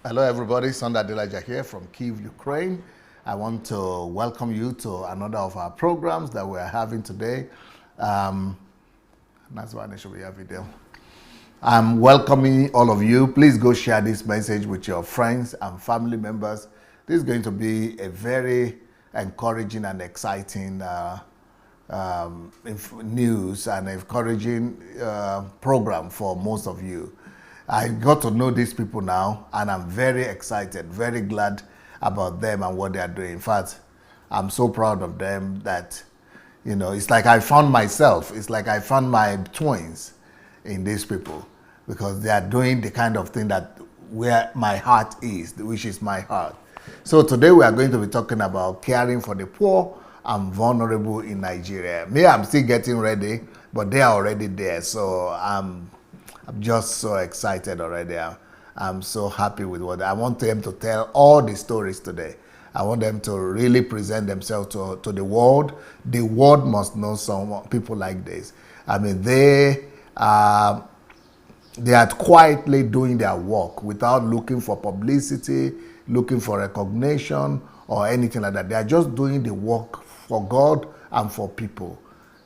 Hello, everybody. Sunday Adelaja here from Kyiv, Ukraine. I want to welcome you to another of our programs that we're having today. That's why I should be a video. I'm welcoming all of you. Please go share this message with your friends and family members. This is going to be a very encouraging and exciting news and encouraging program for most of you. I got to know these people now, and I'm very excited, very glad about them and what they are doing. In fact, I'm so proud of them that, you know, it's like I found myself. It's like I found my twins in these people because they are doing the kind of thing that where my heart is, which is my heart. So today we are going to be talking about caring for the poor and vulnerable in Nigeria. Me, I'm still getting ready, but they are already there. So I'm just so excited already. I'm so happy with what I want them to tell all the stories today. I want them to really present themselves to the world. The world must know some people like this. I mean, they are quietly doing their work without looking for publicity, looking for recognition or anything like that. They are just doing the work for God and for people.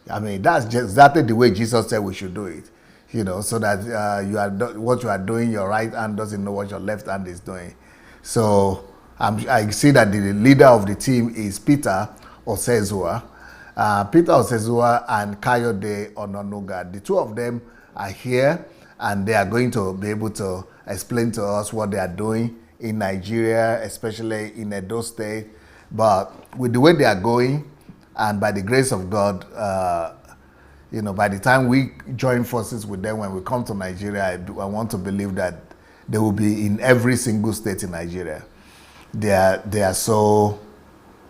I mean, that's just exactly the way Jesus said we should do it. You know, so that what you are doing, your right hand doesn't know what your left hand is doing. So I see that the leader of the team is Peter Osezua. Peter Osezua and Kayode Onanuga. The two of them are here, and they are going to be able to explain to us what they are doing in Nigeria, especially in Edo State. But with the way they are going, and by the grace of God, you know, by the time we join forces with them when we come to Nigeria, I want to believe that they will be in every single state in Nigeria. They are so,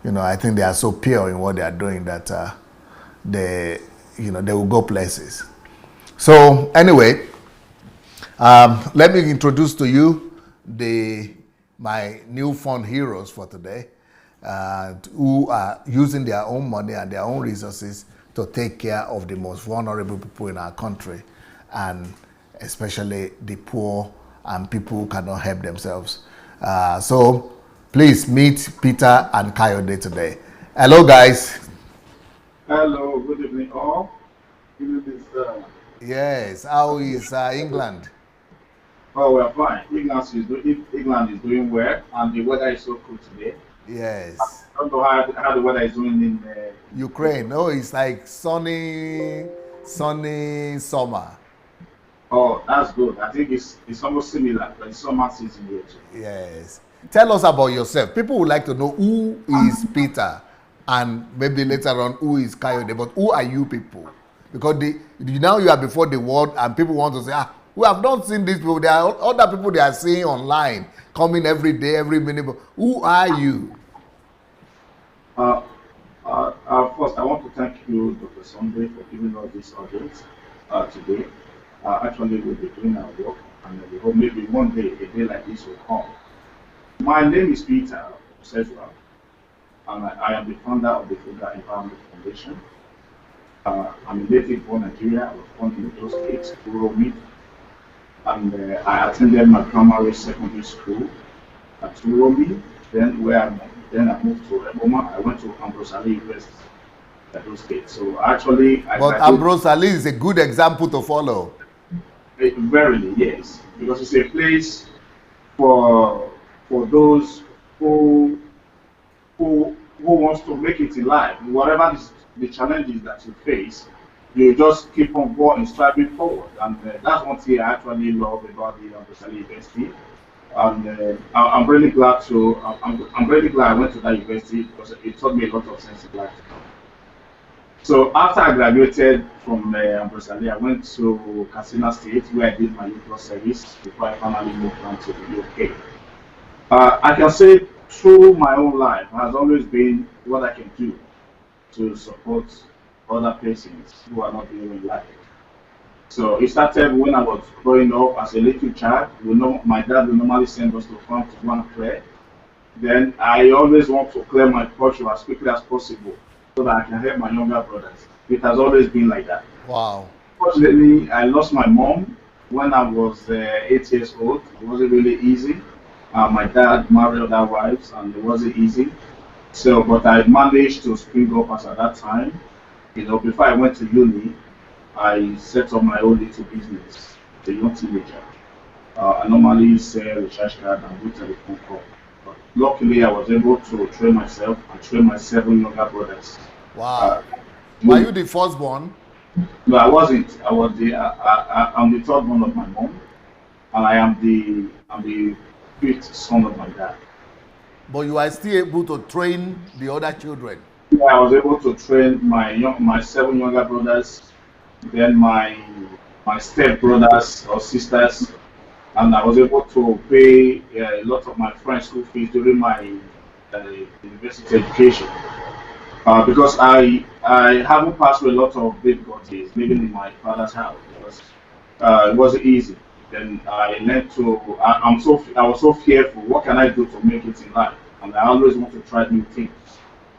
you know, I think they are so pure in what they are doing that they will go places. So anyway, let me introduce to you my newfound heroes for today, who are using their own money and their own resources to take care of the most vulnerable people in our country, and especially the poor and people who cannot help themselves. So please meet Peter and Kayode today. Hello, guys. Hello, good evening all. Good evening, sir. Yes, how is England? Oh, we're fine. England is doing well, and the weather is so cool today. Yes. I don't know how the weather is doing in Ukraine. No, it's like sunny summer. Oh, that's good. I think it's almost similar, but it's summer season here too. Yes. Tell us about yourself. People would like to know who is Peter, and maybe later on who is Kayode. But who are you people? Because now you are before the world, and people want to say, we have not seen these people. There are other people they are seeing online, coming every day, every minute. But who are you? First, I want to thank you, Dr. Sunday, for giving us this audience today. Actually, we'll be doing our work, and we hope maybe one day, a day like this will come. My name is Peter Osezua, and I am the founder of the Federal Empowerment Foundation. I'm a native born Nigeria. I was born in those states, Uromi, and I attended my primary secondary school at Uromi. Then I moved to Eboma. I went to Ambrose Ali University at those states. So actually, But Ambrose Ali is a good example to follow. Verily, yes, because it's a place for those who wants to make it in life. Whatever the challenges that you face, you just keep on going, striving forward, and that's one thing I actually love about the Ambrose Ali University. And I'm really glad I'm really glad I went to that university because it taught me a lot of sense in life. So after I graduated from Ambrose Ali, I went to Katsina State where I did my youth service before I finally moved on to the UK. I can say through my own life has always been what I can do to support other persons who are not doing life. So it started when I was growing up as a little child. My dad would normally send us to farm to go and clear. Then I always want to clear my portion as quickly as possible so that I can help my younger brothers. It has always been like that. Wow. Fortunately, I lost my mom when I was 8 years old. It wasn't really easy. My dad married other wives, and it wasn't easy. So, but I managed to spring up as at that time. Before I went to uni, I set up my own little business as a young teenager. I normally sell recharge card and do telephone call. But luckily, I was able to train myself and train my 7 younger brothers. Uh, Wow. Were you, you the firstborn? no, I wasn't. I'm the third one of my mom, and I'm the fifth son of my dad. But you are still able to train the other children. Yeah, I was able to train my 7 younger brothers, then my step brothers or sisters, and I was able to pay a lot of my friends' school fees during my university education. Because I haven't passed through a lot of difficulties living in my father's house because it wasn't easy. Then I learned to I was so fearful. What can I do to make it in life? And I always want to try new things.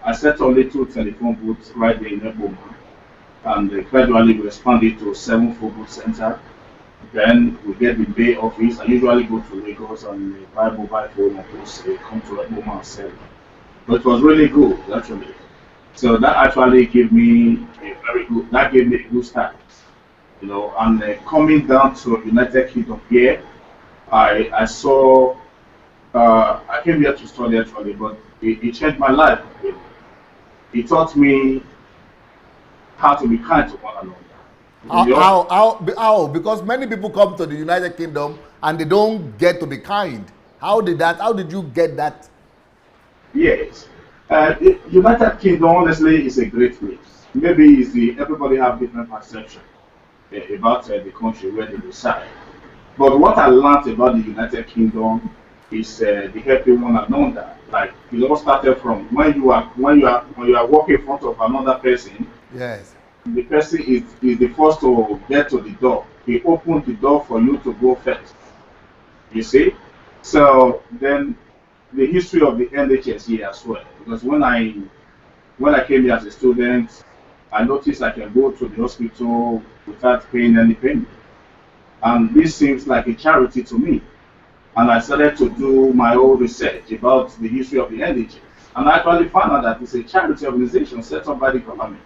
I set up little telephone booths right there in Eboma, and gradually we expanded to 7 phone booth center. Then we get the Bay office. I usually go to Lagos and buy mobile phone and just come to Eboma and sell. But it was really good actually. So that actually gave me that gave me a good start. And coming down to United Kingdom here, I saw, I came here to study actually, but it changed my life. It taught me how to be kind to one another. How, You know, how, how, how? Because many people come to the United Kingdom and they don't get to be kind. How did you get that? yes. United Kingdom honestly is a great place. Maybe it's everybody have different perception about the country where they reside. But what I learned about the United Kingdom is the helping one another. Like it all started from when you are walking in front of another person, Yes. the person is the first to get to the door. He opened the door for you to go first. You see? So then the history of the NHS here as well. Because when I came here as a student, I noticed I can go to the hospital without paying any payment. And this seems like a charity to me. And I started to do my own research about the history of the NHS. And I actually found out that it's a charity organization set up by the government.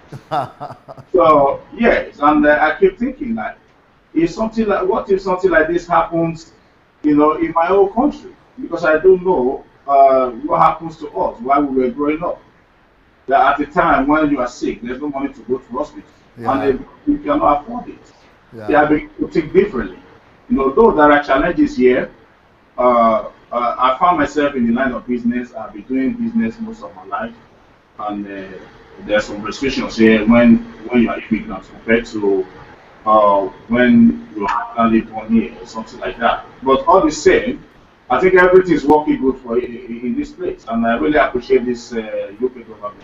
So yes, and I keep thinking like, if something like what if something like this happens, in my own country? Because I don't know what happens to us while we were growing up. That at the time when you are sick, there's no money to go to hospital, and Yeah. you cannot afford it. They Yeah. are beginning to think differently. Though there are challenges here, I found myself in the line of business. I've been doing business most of my life, and there are some restrictions here when you are immigrant compared to when you are actually born here or something like that. But all the same, I think everything is working good for in this place, and I really appreciate this UK government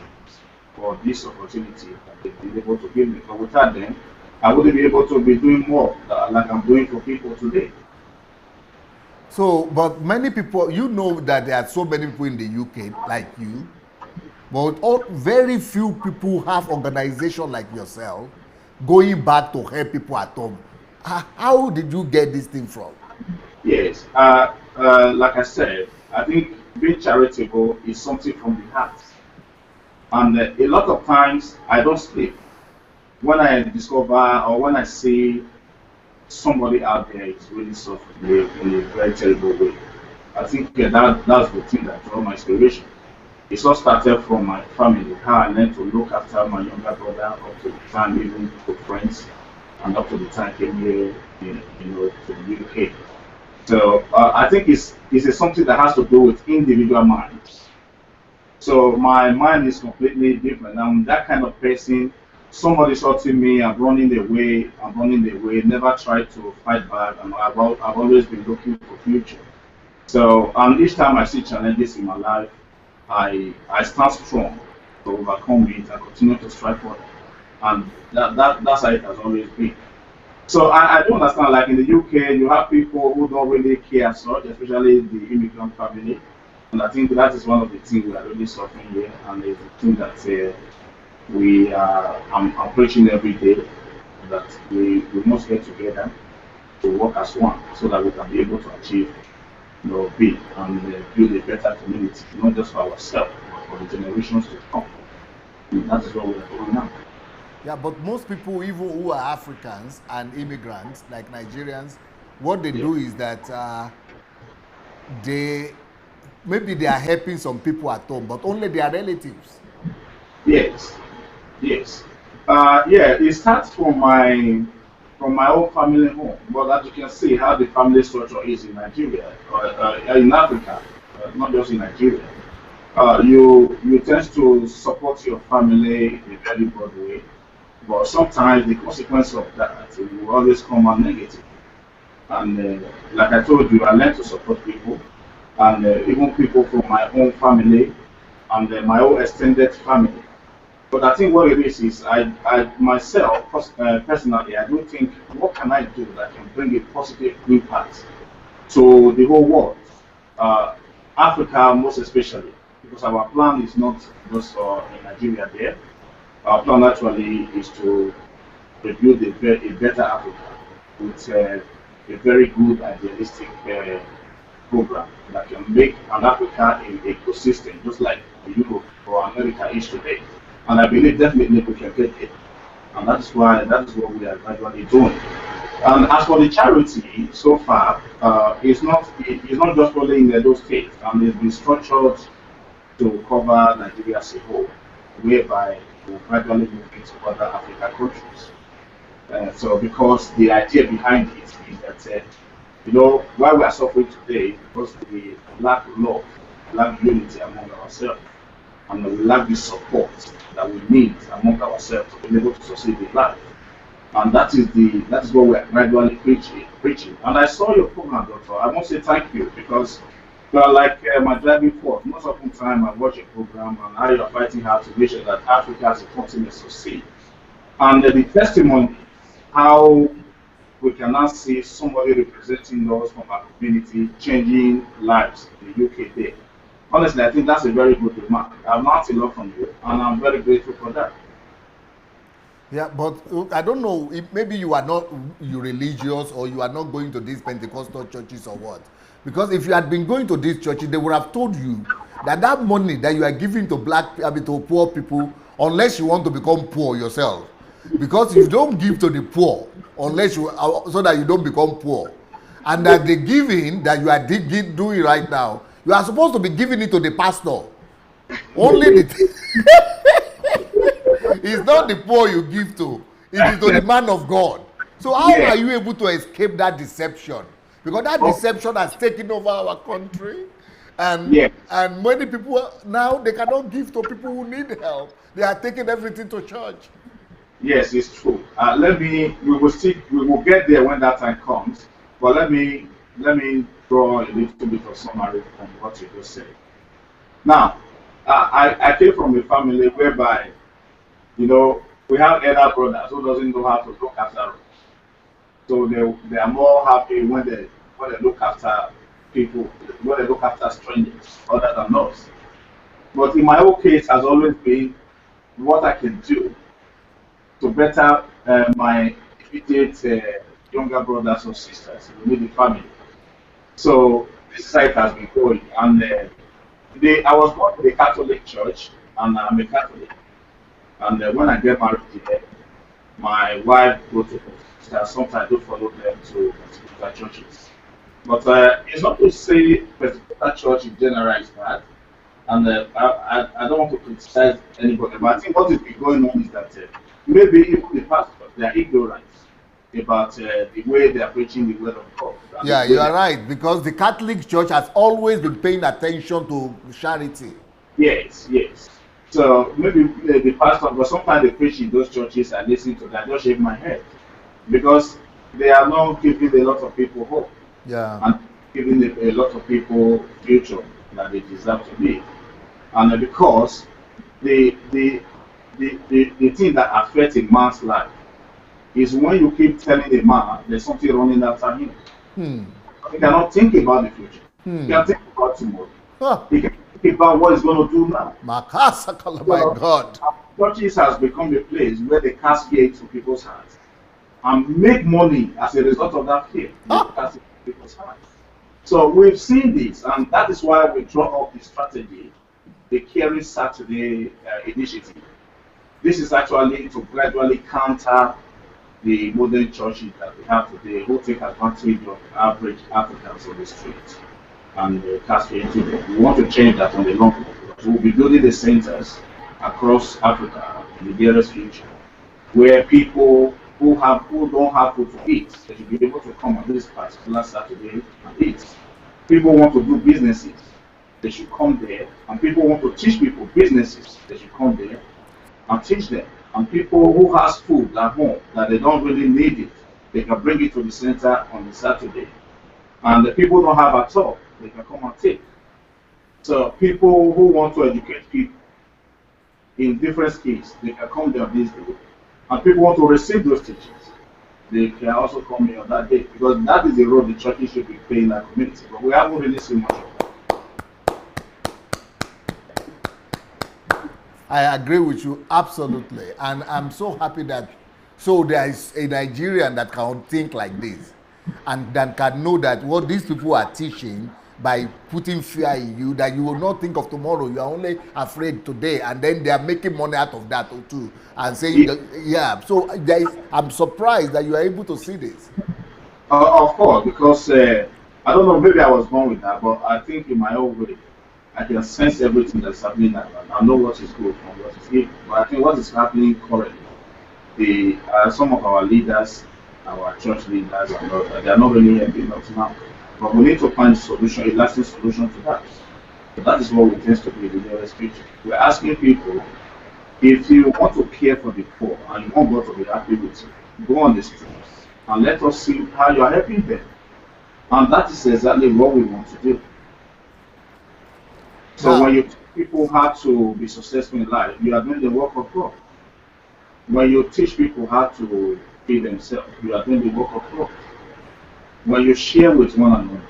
for this opportunity that they've been able to give me. But without them, I wouldn't be able to be doing more like I'm doing for people today. So, but many people, you know that there are so many people in the UK like you, but very few people have organization like yourself going back to help people at home. How did you get this thing from? Yes, like I said, I think being charitable is something from the heart. And a lot of times I don't sleep when I discover or when I see somebody out there is really suffering in a very terrible way. I think that's the thing that draw my inspiration. It all started from my family, how I learned to look after my younger brother up to the time even to friends and up to the time I came here, to the UK. So I think it's something that has to do with individual minds. So my mind is completely different. I'm that kind of person. Somebody's hurting me, I'm running away, never try to fight back, and I've always been looking for future. So each time I see challenges in my life, I stand strong to overcome it and continue to strive for it. And that's how it has always been. So I do understand, like in the UK, you have people who don't really care as much, especially the immigrant family. And I think that is one of the things we are really suffering here, and it's the thing that I'm preaching every day that we must get together to work as one so that we can be able to achieve. be and build a better community, not just for ourselves, but for the generations to come. And that is what we are doing now. Yeah, but most people, even who are Africans and immigrants, like Nigerians, what they Yeah. do is that they maybe they are helping some people at home, but only their relatives. Yes. Yes. Yeah, it starts from my own family home. But as you can see, how the family structure is in Nigeria, in Africa, not just in Nigeria. You tend to support your family in a very broad way, but sometimes the consequence of that will always come out negative. And like I told you, I learned to support people, and even people from my own family and my own extended family. But I think what it is I myself personally, I do think, what can I do that can bring a positive impact to the whole world, uh, Africa most especially, because our plan is not just in Nigeria there. Our plan actually is to rebuild a better Africa with a very good idealistic program that can make an Africa an ecosystem, just like Europe or America is today. And I believe definitely we can get it. And that is what we are gradually doing. And as for the charity, so far, it's not just only in those states, and it's been structured to cover Nigeria as a whole, whereby we'll gradually move into other African countries. So because the idea behind it is that why we are suffering today, because we lack love, lack unity among ourselves, and we lack the support that we need among ourselves to be able to succeed in life. And that is what we are gradually preaching. And I saw your program, Doctor. I must say thank you, because you are like my driving force. Most of the time I watch a program and how you are fighting hard to make sure that Africa as a continent succeed. And the testimony, how we can now see somebody representing us from our community changing lives in the UK there. Honestly, I think that's a very good remark. I've learned a lot from you, and I'm very grateful for that. Yeah, but I don't know if maybe you are not you religious or you are not going to these Pentecostal churches or what. Because if you had been going to these churches, they would have told you that that money that you are giving to I mean, to poor people, unless you want to become poor yourself. Because you don't give to the poor unless you so that you don't become poor, and that the giving that you are doing right now, you are supposed to be giving it to the pastor. Only the it's not the poor you give to, it is to the man of God. So how Yeah, are you able to escape that deception? Because that oh, deception has taken over our country, and yeah, many people now they cannot give to people who need help. They are taking everything to church. yes, it's true. We will get there when that time comes. But let me draw a little bit of summary from what you just said. Now, I came from a family whereby we have elder brothers who doesn't know how to look after us. So they are more happy when they look after people, when they look after strangers other than us. But in my own case has always been what I can do to better my immediate younger brothers or sisters within the family. So this site has been going, and I was born in the Catholic Church, and I'm a Catholic. And when I get married here, my wife go to sisters. Sometimes I do follow them to particular churches. But it's not to say particular church in general is bad, and I don't want to criticize anybody, but I think what is been going on is that maybe even the pastors they are ignorant about the way they are preaching the word of God and Yeah, the way you they are are. right, because the Catholic Church has always been paying attention to charity. Yes, yes. So maybe the pastor, but sometimes they preach in those churches I listen to that, just shake my head because they are not giving a lot of people hope Yeah. and giving a lot of people future that they deserve to live. And because the, the thing that affects a man's life is when you keep telling a man there's something running after him. He cannot think about the future. He can think about tomorrow. Huh. He can think about what he's going to do now. Makasakala, my So, God. churches has become a place where they cast fear into people's hearts and make money as a result of that fear. They Huh? cast it into people's hearts. So we've seen this, and that is why we draw up the strategy, the Caring Saturday initiative. This is actually to gradually counter the modern churches that we have today who take advantage of average Africans on the street and cast it into them. We want to change that on the long run. So we'll be building the centers across Africa in the nearest future where people who don't have food to eat, they should be able to come on this particular Saturday and eat. People want to do businesses, they should come there, and people want to teach people businesses, they should come there and teach them. And people who has food at home that they don't really need it, they can bring it to the center on the Saturday. And the people don't have at all, they can come and take. So people who want to educate people in different skills, they can come there this day. And people want to receive those teachings, they can also come here on that day, because that is the role the churches should be playing in our community. But we haven't really seen much of that. I agree with you absolutely, and I'm so happy that there is a Nigerian that can think like this, and that can know that what these people are teaching by putting fear in you, that you will not think of tomorrow, you are only afraid today, and then they are making money out of that too, and saying that, yeah. So I'm surprised that you are able to see this. Of course, because I don't know, maybe I was born with that, but I think in my own way, I can sense everything that's happening now. I know what is good from what is evil. But I think what is happening currently, some of our leaders, our church leaders, they are not really helping us now. But we need to find a solution, a lasting solution to that. So that is what we tend to be in the nearest future. We're asking people, if you want to care for the poor and you want God to be happy with you, go on the streets and let us see how you are helping them. And that is exactly what we want to do. So when you teach people how to be successful in life, you are doing the work of God. When you teach people how to feed themselves, you are doing the work of God. When you share with one another,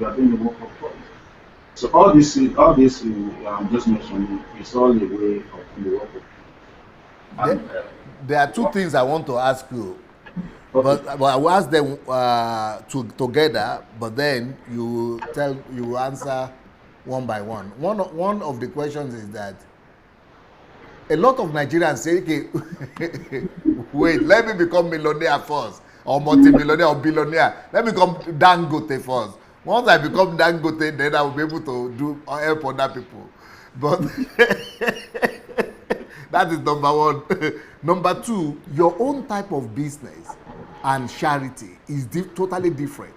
you are doing the work of God. So all this I'm just mentioning is all the way of the work of God. And, there are two things I want to ask you, okay. but I will ask them together. But then you answer one by one. One of the questions is that a lot of Nigerians say, okay, wait, let me become millionaire first, or multi-millionaire or billionaire. Let me become Dangote first. Once I become Dangote, then I will be able to help other people. But that is number one. Number two, your own type of business and charity is totally different.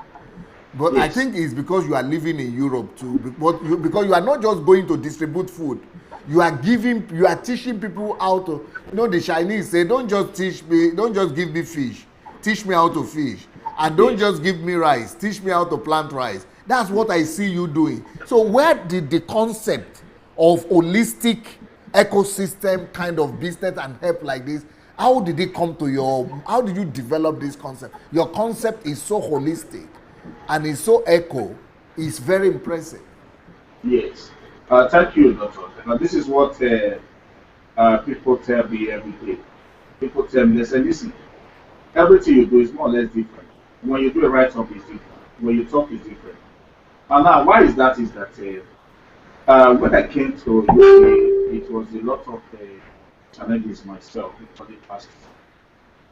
But yes. I think it's because you are living in Europe too. Because you are not just going to distribute food. You are teaching people how to, the Chinese say, don't just give me fish. Teach me how to fish. And don't just give me rice. Teach me how to plant rice. That's what I see you doing. So where did the concept of holistic ecosystem kind of business and help like this, how did it come to how did you develop this concept? Your concept is so holistic and it's so eco. It's very impressive. Yes. Thank you, Doctor. This is what people tell me every day. People tell me, they say, listen, everything you do is more or less different. When you do a write-up, it's different. When you talk, it's different. And now, why is that? Is that when I came to UK, it was a lot of challenges myself for the past.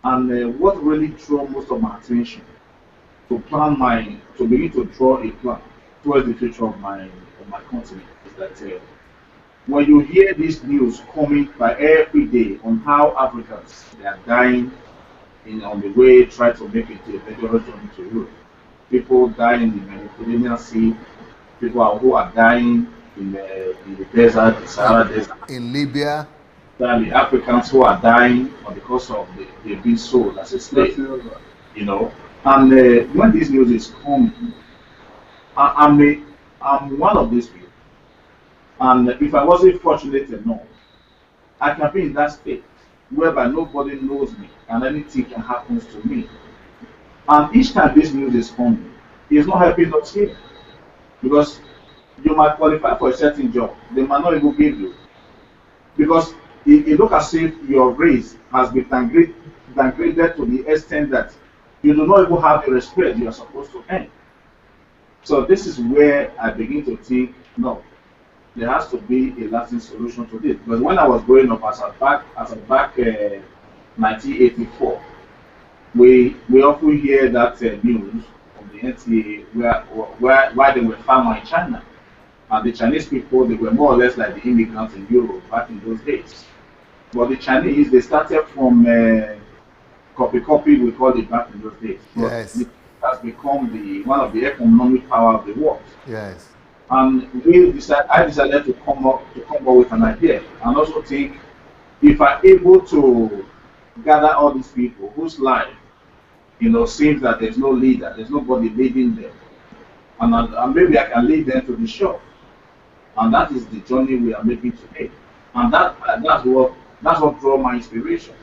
And what really drew most of my attention to begin to draw a plan towards the future of my continent is that when you hear this news coming by every day on how Africans they are dying on the way trying to make it to a dangerous journey to Europe, people dying in the Mediterranean Sea, people who are dying in the desert, the Sahara Desert, in Libya, the Africans who are dying because of they've been sold as a slave, And when this news is coming, I'm one of these people. And if I wasn't fortunate enough, I can be in that state whereby nobody knows me and anything can happen to me. And each time this news is coming, it's not helping us here. Because you might qualify for a certain job, they might not even give you. Because it looks as if your race has been downgraded to the extent that you do not even have the respect you are supposed to earn. So this is where I begin to think, no, there has to be a lasting solution to this. Because when I was growing up as a back 1984, we often hear that news from the NTA where they were farmer in China. And the Chinese people, they were more or less like the immigrants in Europe back in those days. But the Chinese, they started from copy, we call it back in those days. But Yes. it has become the one of the economic power of the world. Yes. And I decided to come up with an idea and also think if I'm able to gather all these people whose life, seems that there's no leader, there's nobody leading them, and maybe I can lead them to the shore. And that is the journey we are making today. And that's what draw my inspiration.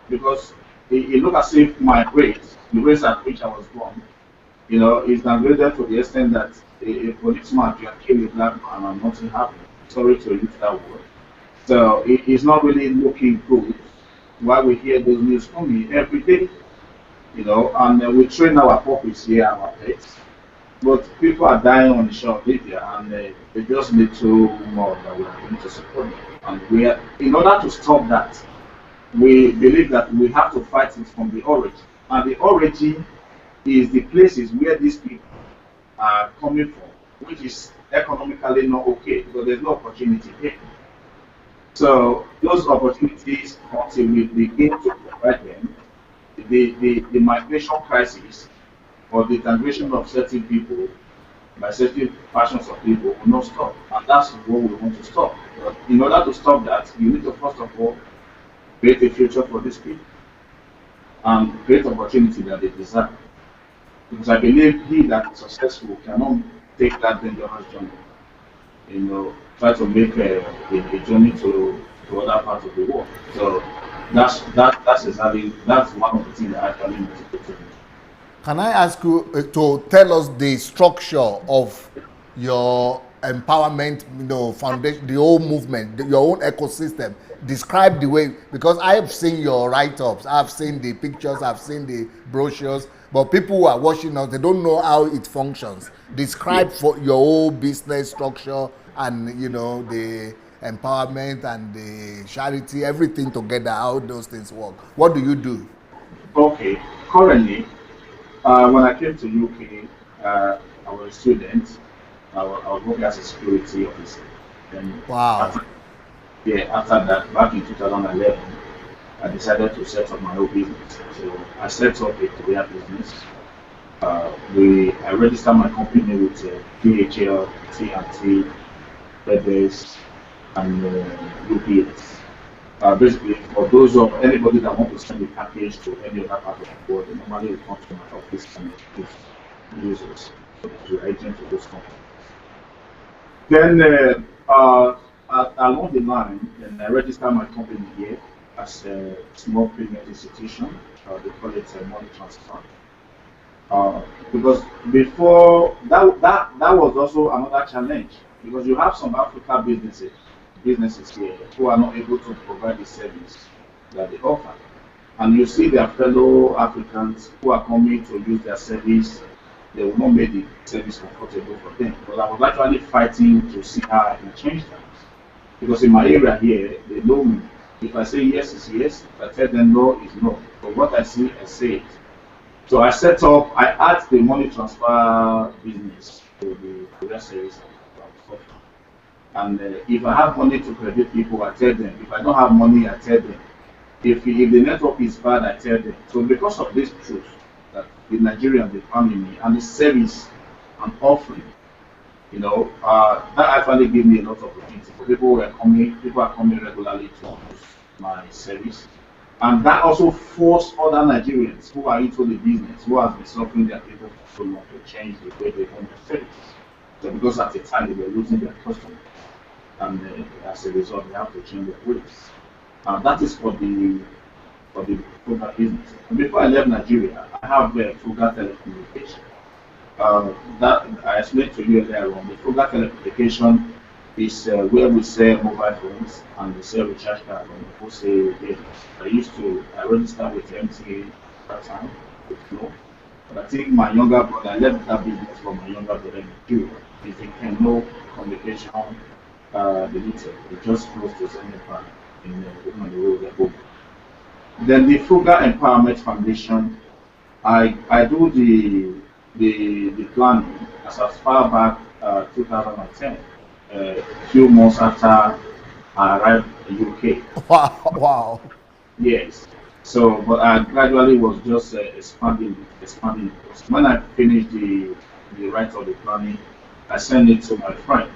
Because it look as if my race, the race at which I was born, is downgraded to the extent that a policeman can kill a black man and nothing happens. Sorry to use that word. So it's not really looking good while we hear those news coming every day, and we train our puppies here, our pets. But people are dying on the shore of Libya, and they just need to more that we are going to support them. And in order to stop that, we believe that we have to fight it from the origin. And the origin is the places where these people are coming from, which is economically not okay because there's no opportunity here. So those opportunities, until we begin to provide them, the migration crisis or the migration of certain people by certain factions of people will not stop. And that's what we want to stop. But in order to stop that, you need to first of all create a future for these people and create opportunity that they deserve. Because I believe he that is successful cannot take that dangerous journey. Try to make a journey to other parts of the world. So that's one of the things that actually motivated me. Can I ask you to tell us the structure of your empowerment, foundation, the whole movement, your own ecosystem? Describe the way, because I have seen your write-ups, I've seen the pictures, I've seen the brochures, but people who are watching us, they don't know how it functions. Describe Yes. for your whole business structure and the empowerment and the charity, everything together, how those things work. What do you do? Okay. Currently, when I came to UK, I was a student. I was working as a security officer. Then Wow. after, yeah, after that, back in 2011, I decided to set up my own business. So I set up a career business. I registered my company with DHL, T&T, FedEx, and UPS. Basically, for those of anybody that want to send a package to any other part of the world, they normally will come to my office and use us. So the agent of those companies. Then along the line, then I registered my company here as a small payment institution. They call it a money transfer. Because before that was also another challenge because you have some Africa businesses here who are not able to provide the service that they offer. And you see their fellow Africans who are coming to use their service, they will not make the service comfortable for them. But I was actually fighting to see how I can change that. Because in my area here, they know me. If I say yes, it's yes. If I tell them no, it's no. But what I see, I say it. So I add the money transfer business to the courier service and stuff. And if I have money to credit people, I tell them. If I don't have money, I tell them. If the network is bad, I tell them. So because of this truth, that the Nigerians they found in me and the service I'm offering, that actually gave me a lot of opportunity. For people are coming regularly to use my service. And that also forced other Nigerians who are into the business, who have been suffering their people for so long to change the way they run their services. So because at the time they were losing their customers, and as a result they have to change their ways. That is for the Frugal business. And before I left Nigeria, I have Frugal telecommunication. That I explained to you earlier on. The Frugal telecommunication is where we sell mobile phones and we sell recharge cards on the wholesale basis. I registered with MTA at that time with Flow. But I think my younger brother, I left that business for my younger brother in Nigeria. He became no communication deleted. He just closed to Senegal in the road at home. Then the Frugal Empowerment Foundation, I do the planning as far back 2010, a few months after I arrived in the UK. Wow, wow. Yes. So, but I gradually was just expanding. When I finished the write of the planning, I sent it to my friend,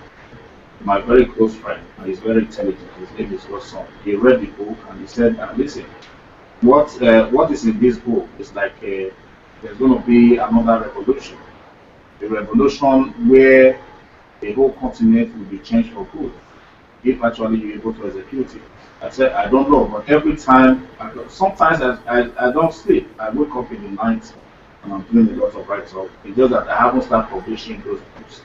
my very close friend, and he's very intelligent. His name is Watson. He read the book and he said, "Listen, what is in this book is like there's going to be another revolution, a revolution where a whole continent will be changed for good if actually you're able to execute it." I said, I don't know, but every time, sometimes I don't sleep. I wake up in the night and I'm doing a lot of write up. It's just that I haven't started publishing those books.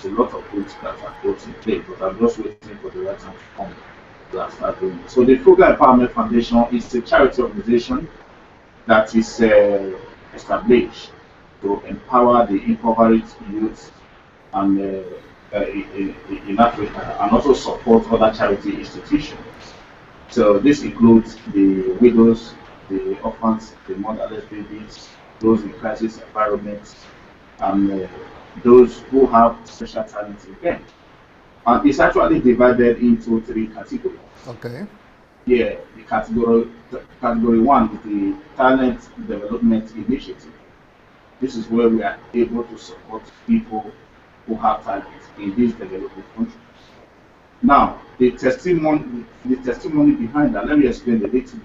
There's a lot of books that are put in place, but I'm just waiting for the right time to come to start doing it. So the Frugal Empowerment Foundation is a charity organization that is established to empower the impoverished youth and in Africa, and also support other charity institutions. So this includes the widows, the orphans, the motherless babies, those in crisis environments, and those who have special talents in them. And it's actually divided into three categories. Okay. Yeah, the category one is the talent development initiative. This is where we are able to support people who have talent in these developing countries. Now, the testimony behind that, let me explain a little,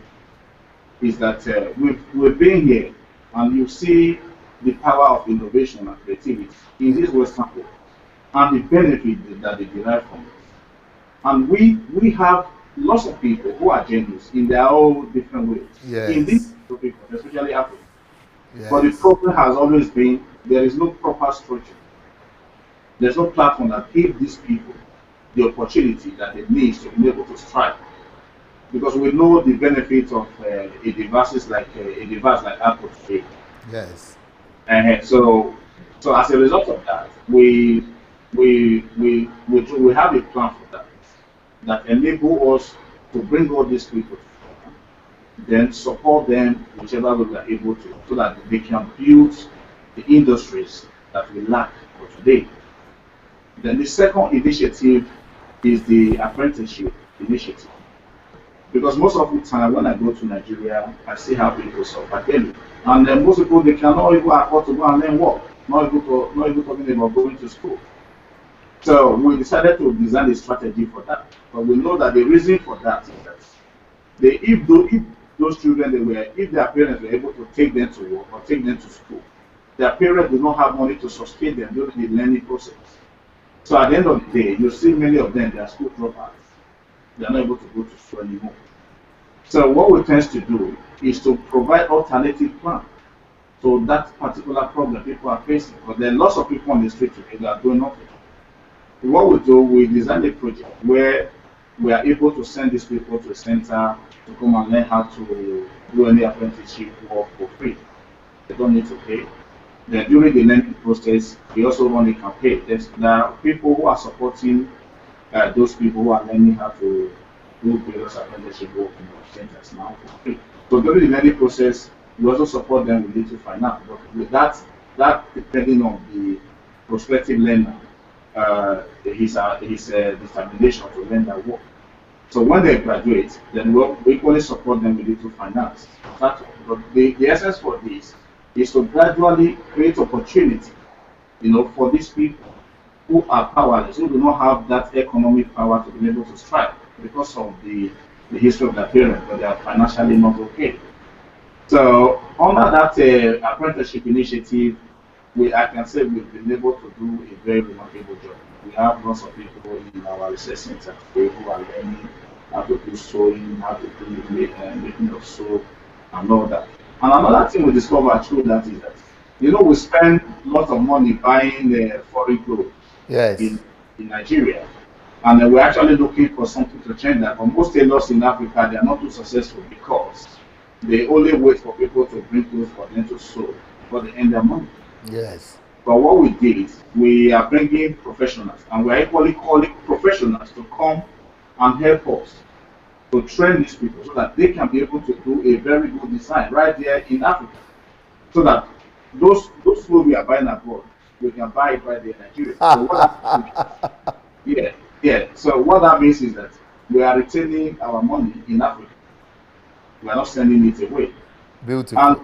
is that we've been here and you see the power of innovation and creativity in this Western world and the benefit that they derive from it. And we have lots of people who are genius in their own different ways in Yes. this topic, especially Africa. But the Yes. problem has always been there is no proper structure. There's no platform that gives these people the opportunity that they need to be able to strive. Because we know the benefit of a device like Apple today. Yes. And so as a result of that, we have a plan for that enable us to bring all these people together, then support them whichever way we are able to, so that they can build the industries that we lack for today. Then the second initiative is the apprenticeship initiative. Because most of the time when I go to Nigeria, I see how people suffer daily. And then most people they cannot even afford to go and learn work, not even talking about going to school. So we decided to design a strategy for that. But we know that the reason for that is that if those children if their parents were able to take them to work or take them to school, their parents do not have money to sustain them during the learning process. So at the end of the day, you see many of them, they are school dropouts. They are not able to go to school anymore. So what we tend to do is to provide alternative plans to that particular problem people are facing. But there are lots of people on the street today that are doing nothing. What we do, we design a project where we are able to send these people to a center to come and learn how to do any apprenticeship work for free. They don't need to pay. Then during the learning process, we also run a campaign. There are people who are supporting those people who are learning how to do various apprenticeship work in our centers now for free. So during the learning process, we also support them with little finance. But with that depending on the prospective learner, his determination to learn that work. So when they graduate, then we equally support them with little finance. But the essence for this is to gradually create opportunity, for these people who are powerless, who do not have that economic power to be able to strive because of the history of their parents, but they are financially not okay. So under that apprenticeship initiative, I can say we've been able to do a very remarkable job. We have lots of people in our research center today who are learning how to do sewing, how to do making of soap, and all that. And another thing we discovered through that is that, we spend lots of money buying foreign clothes Yes. in Nigeria. And we're actually looking for something to change that. But most tailors in Africa, they are not too successful because they only wait for people to bring clothes for them to sew. before they earn their money. Yes. But what we did, we are bringing professionals, and we are equally calling professionals to come and help us to train these people so that they can be able to do a very good design right there in Africa. So that those clothes we are buying abroad, we can buy it right there in Nigeria. So what that, yeah, yeah. So what that means is that we are retaining our money in Africa. We are not sending it away. And Beautiful.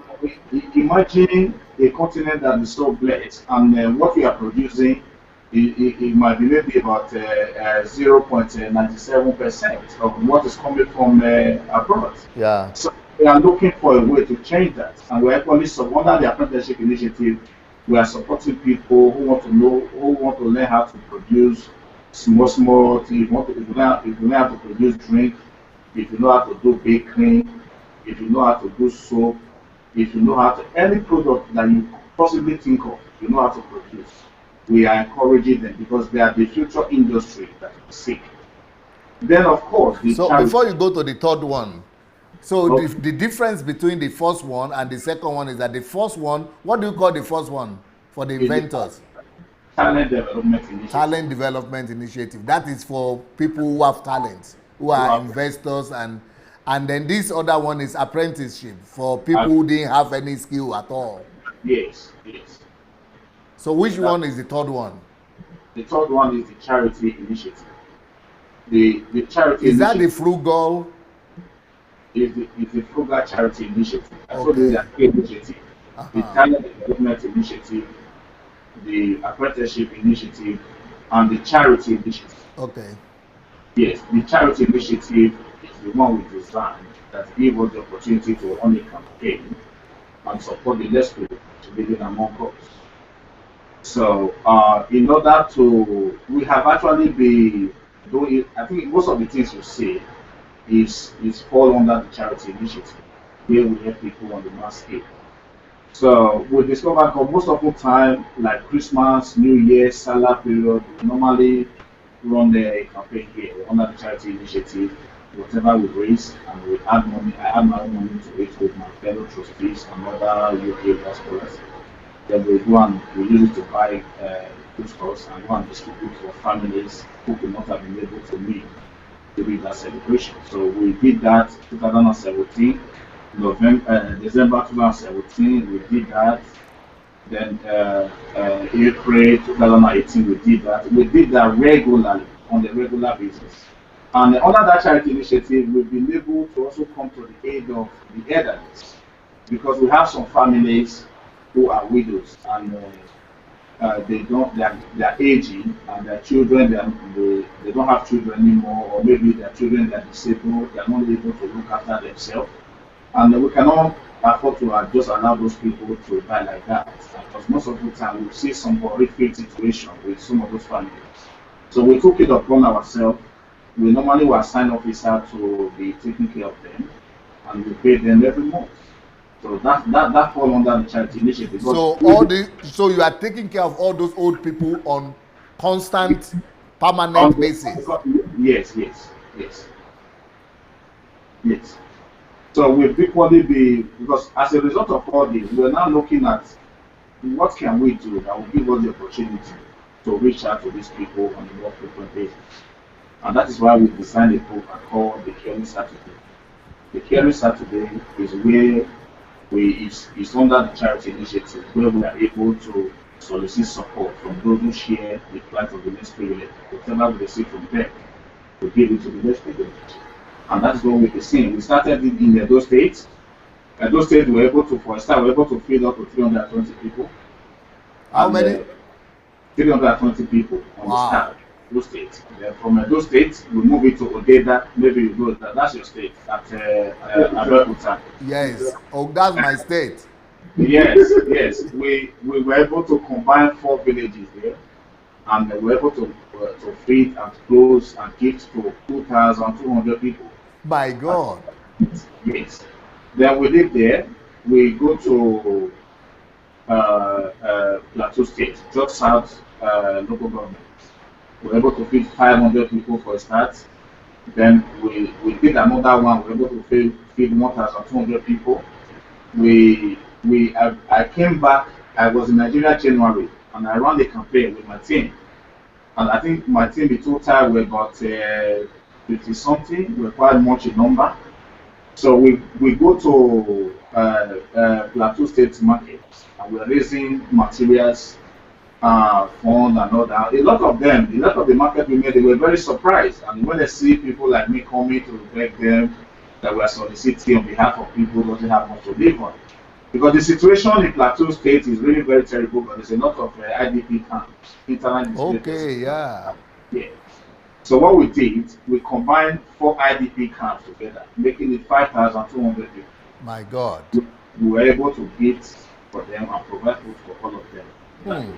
imagine a continent that is so blessed, and what we are producing, it might be maybe about 0.97% of what is coming from abroad. Yeah. So we are looking for a way to change that, and we're actually under the apprenticeship initiative. We are supporting people who want to know, who want to learn how to produce small things. If you learn how to produce drink, if you know how to do baking, if you know how to do soap, if you know how to any product that you possibly think of, you know how to produce. We are encouraging them because they are the future industry that we seek. Then, of course, the So charity. before you go to the third one, so Okay. the difference between the first one and the second one is that the first one, what do you call the first one for the Is the inventors? talent development initiative. Talent development initiative. That is for people who have talents, who are investors, and then this other one is apprenticeship for people who didn't have any skill at all. Yes, yes. So which one is the third one? The third one is the charity initiative. The charity Is that the initiative frugal? is the frugal charity initiative. I told you Okay. there are three initiatives. The Uh-huh. talent development initiative, the apprenticeship initiative, and the charity initiative. Okay. Yes, the charity initiative is the one we designed that give us the opportunity to run a campaign and support the less privileged living among us. So, in order to, we have actually been doing it. I think most of the things you say is fall under the charity initiative, where we help people on the mass scale. So we discovered that most of the time, like Christmas, New Year, Salah period, we normally run a campaign here under the charity initiative. Whatever we raise, and we add money. I add my own money to it with my fellow trustees and other UK diasporas. Then we go and we use it to buy food stores and go and distribute for families who could not have been able to meet during that celebration. So we did that 2017, December 2017, we did that. Then April 2018, we did that. We did that regularly, on a regular basis. And under that charity initiative, we've been able to also come to the aid of the elderly because we have some families who are widows and they're aging and their children they don't have children anymore, or maybe their children are disabled, they are not able to look after themselves, and we cannot afford to just allow those people to die like that, because most of the time we see some horrific situation with some of those families. So we took it upon ourselves. We normally will assign officer to be taking care of them, and we pay them every month. So that fall under the charity initiative. So so you are taking care of all those old people on constant, permanent basis. Yes, yes, yes, yes. So we've equally be, because as a result of all this, we're now looking at what can we do that will give us the opportunity to reach out to these people on a more frequent basis. And that is why we designed a program called the Caring Saturday. The Caring Saturday is where it's under the charity initiative, where we are able to solicit support from those who share the plight of the less privileged. Whatever we receive from them, we give it to the less privileged. And that's what we've been seeing. We started it in Edo State. Edo State, we were able to, for a start, we were able to feed up to 320 people. How many? 320 people on the start. Edo State. Then from Edo State, we move it to Odeda. Maybe you go, that's your state, at Abeokuta. Yes. Oh, that's my state. Yes, yes. We were able to combine 4 villages there, and we were able to feed and clothes and gifts to 2,200 people. My God. Yes. Then we live there. We go to Plateau State, just south local government. We were able to feed 500 people for a start. Then we did another one. We were able to feed 1,200 people. We I came back. I was in Nigeria January, and I ran the campaign with my team. And I think my team in total were about 50 something. We're quite much in number. So we go to Plateau State market, and we're raising materials, fund and all that. A lot of the market women, they were very surprised. And when they see people like me coming to beg them that we are soliciting on behalf of people who doesn't have much to live on. Because the situation in Plateau State is really very terrible, but there's a lot of IDP camps, internal displaced Okay, persons. yeah. Yeah. So what we did, we combined 4 IDP camps together, making it 5,200 people. My God. We were able to get for them and provide food for all of them. Hmm.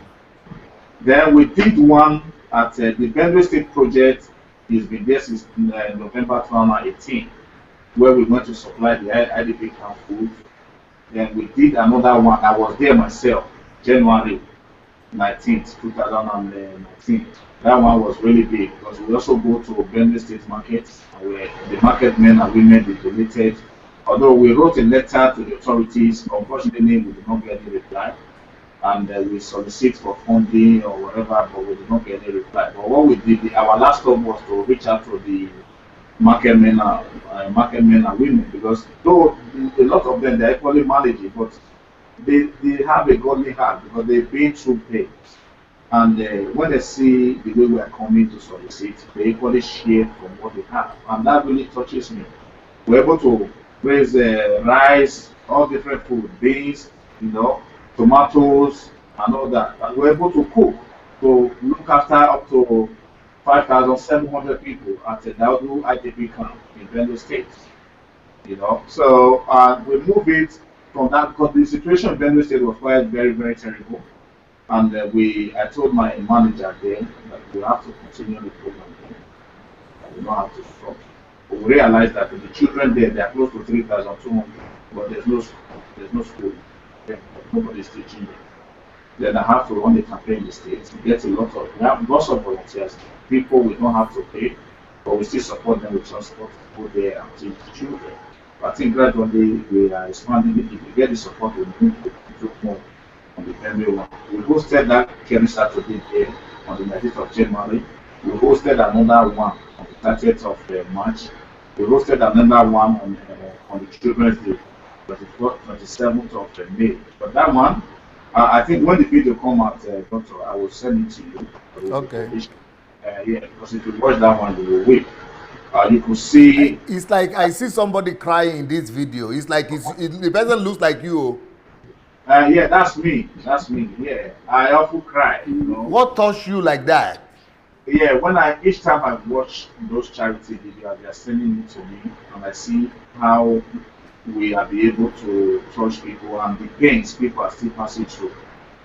Then we did one at the Benue State project. It's been there since November 2018, where we went to supply the IDP camp food. Then we did another one. I was there myself, January 19th, 2019. That one was really big because we also go to Benue State market, where the market men and women they donated. Although we wrote a letter to the authorities, unfortunately we did not get any reply. And we solicit for funding or whatever, but we did not get any reply. But what we did, our last stop was to reach out to the market men and women, because though a lot of them they're equally managing, but they have a godly heart because they've been through pain. And when they see the way we are coming to solicit, they equally share from what they have, and that really touches me. We're able to raise rice, all different food, beans, tomatoes, and all that. And we're able to cook, to look after up to 5,700 people at the Daudu IDP camp in Benue State. So we move it from that because the situation in Benue State was quite very, very terrible. And I told my manager there that we have to continue the program there. That we don't have to stop. But we realized that the children there, they are close to 3,200, but there's no school. There's no school. Nobody's teaching them. Then I have to run the campaign in the States. We have lots of volunteers, people we don't have to pay, but we still support them with transport to go there and teach the children. But I think gradually we are expanding it. If we get the support, we need to do more on the Benue one. We hosted that Kenny Saturday there on the 19th of January. We hosted another one on the 30th of March. We hosted another one on the Children's Day, 24th, 27th of May. But that one, I think when the video come out, Doctor, I will send it to you. Okay. Yeah, because if you watch that one, you will weep. You could see. It's like I see somebody crying in this video. It's like the person looks like you. Yeah, that's me. That's me. Yeah, I often cry. What touched you like that? Yeah, each time I watch those charity videos, they are sending it to me, and I see how we are be able to touch people and the pains people are still passing through.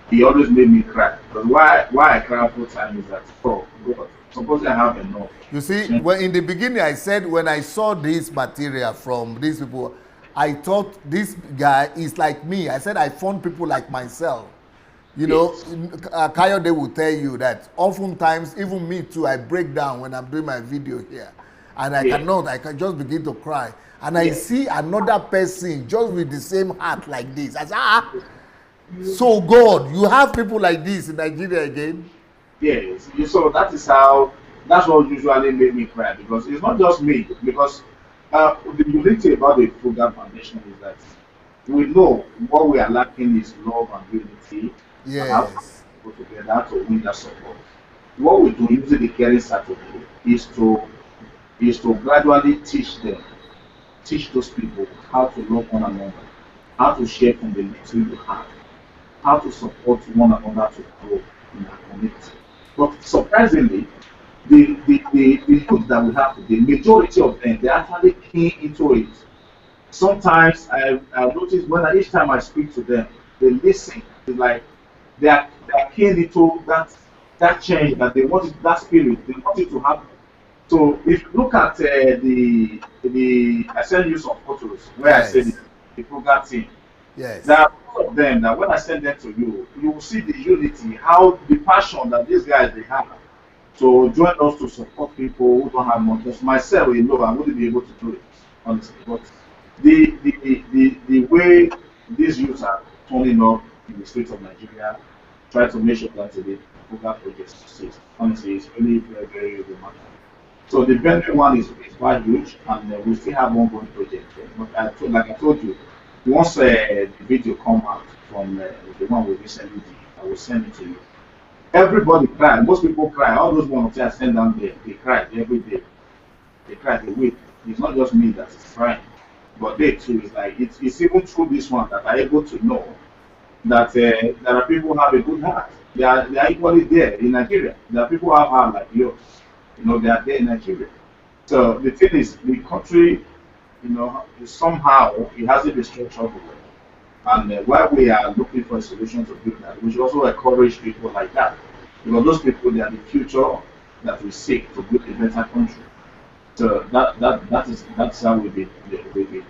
He always made me cry. But why I cry full time is that, oh God, suppose I have enough. You see, when in the beginning I said when I saw this material from these people, I thought this guy is like me. I said I found people like myself. Kayode will tell you that oftentimes, even me too, I break down when I'm doing my video here. And I can just begin to cry. And I see another person just with the same heart like this. I say, so God, you have people like this in Nigeria again? Yes. So that's what usually made me cry, because it's not just me. Because the unity about the Program Foundation is that we know what we are lacking is love and unity. Yes. And how to go together to win that support. What we do using the Caring Saturday is to gradually teach those people how to love one another, how to share from the little they have, how to support one another to grow in our community. But surprisingly, the youth that we have today, majority of them, they actually key into it. Sometimes I notice each time I speak to them, they listen. It's like they are keen into that change that they want, that spirit, they want it to happen. So if you look at I send you some photos where I said the program team. Yes. There are all of them that when I send them to you, you will see the unity, how the passion that these guys they have to join us to support people who don't have much. Just myself, I wouldn't be able to do it, honestly. But the way these youths are running up in the streets of Nigeria, try to make sure that the program project succeeds. Honestly, it's really very, very remarkable. So the Benue one is quite huge, and we still have ongoing projects there. But like I told you, once the video come out from the one we recently did, I will send it to you. Everybody cried. Most people cry. All those volunteers send down there, they cry every day. They cry, they weep. It's not just me that is crying, but they too. It's like it's even through this one that I'm able to know that there are people who have a good heart. They are equally there in Nigeria. There are people who have heart like yours. They are there in Nigeria. So the thing is, the country, somehow it hasn't been structured well. And while we are looking for a solution to build that, we should also encourage people like that. Because those people, they are the future that we seek to build a better country. So that's how we be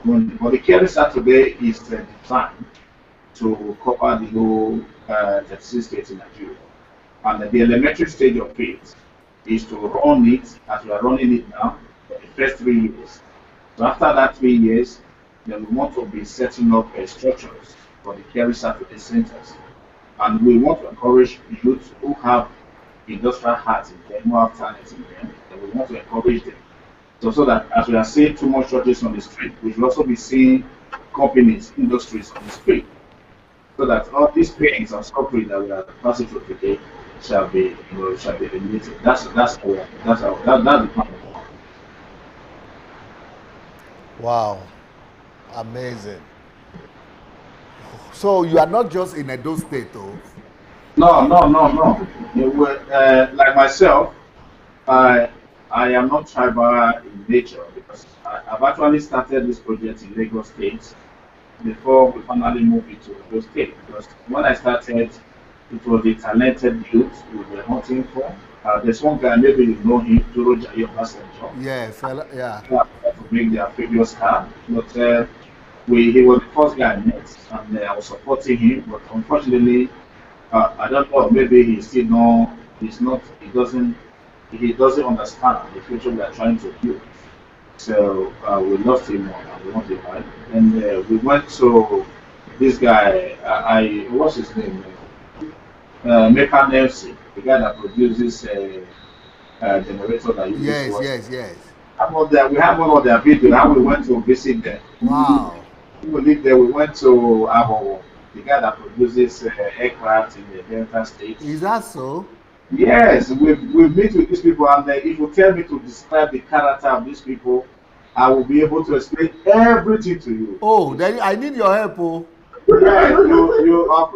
going. But the care today is designed to cover the whole 36 states in Nigeria. And the elementary stage of it is to run it as we are running it now for the first 3 years. So after that 3 years, then we want to be setting up structures for the care Saturday centers. And we want to encourage youth who have industrial hearts in them, who have talent in them, and we want to encourage them. So that as we are seeing too much churches on the street, we should also be seeing companies, industries on the street. So that all these pains and suffering that we are passing through today shall be eliminated. That's the plan. Wow, amazing. So you are not just in Edo State, though. No. Like myself, I am not tribal in nature because I've actually started this project in Lagos State before we finally moved it to Edo State. Because when I started, it was a talented youth we were hunting for. There's one guy, maybe you know him, Toro Jayo Passenger. Yeah, fella, yeah. To make their previous car. But he was the first guy I met, and I was supporting him. But unfortunately, I don't know. Maybe he doesn't understand the future we are trying to build. So we lost him on the line. And we went to this guy. What's his name? Mecca Nelson, the guy that produces generator that uses Yes. About that, we have one of their videos. How we went to visit them. Wow. We lived there. We went to Abo, the guy that produces aircraft in the Delta State. Is that so? Yes, we meet with these people, and if you tell me to describe the character of these people, I will be able to explain everything to you. Oh, then I need your help, oh. Yeah,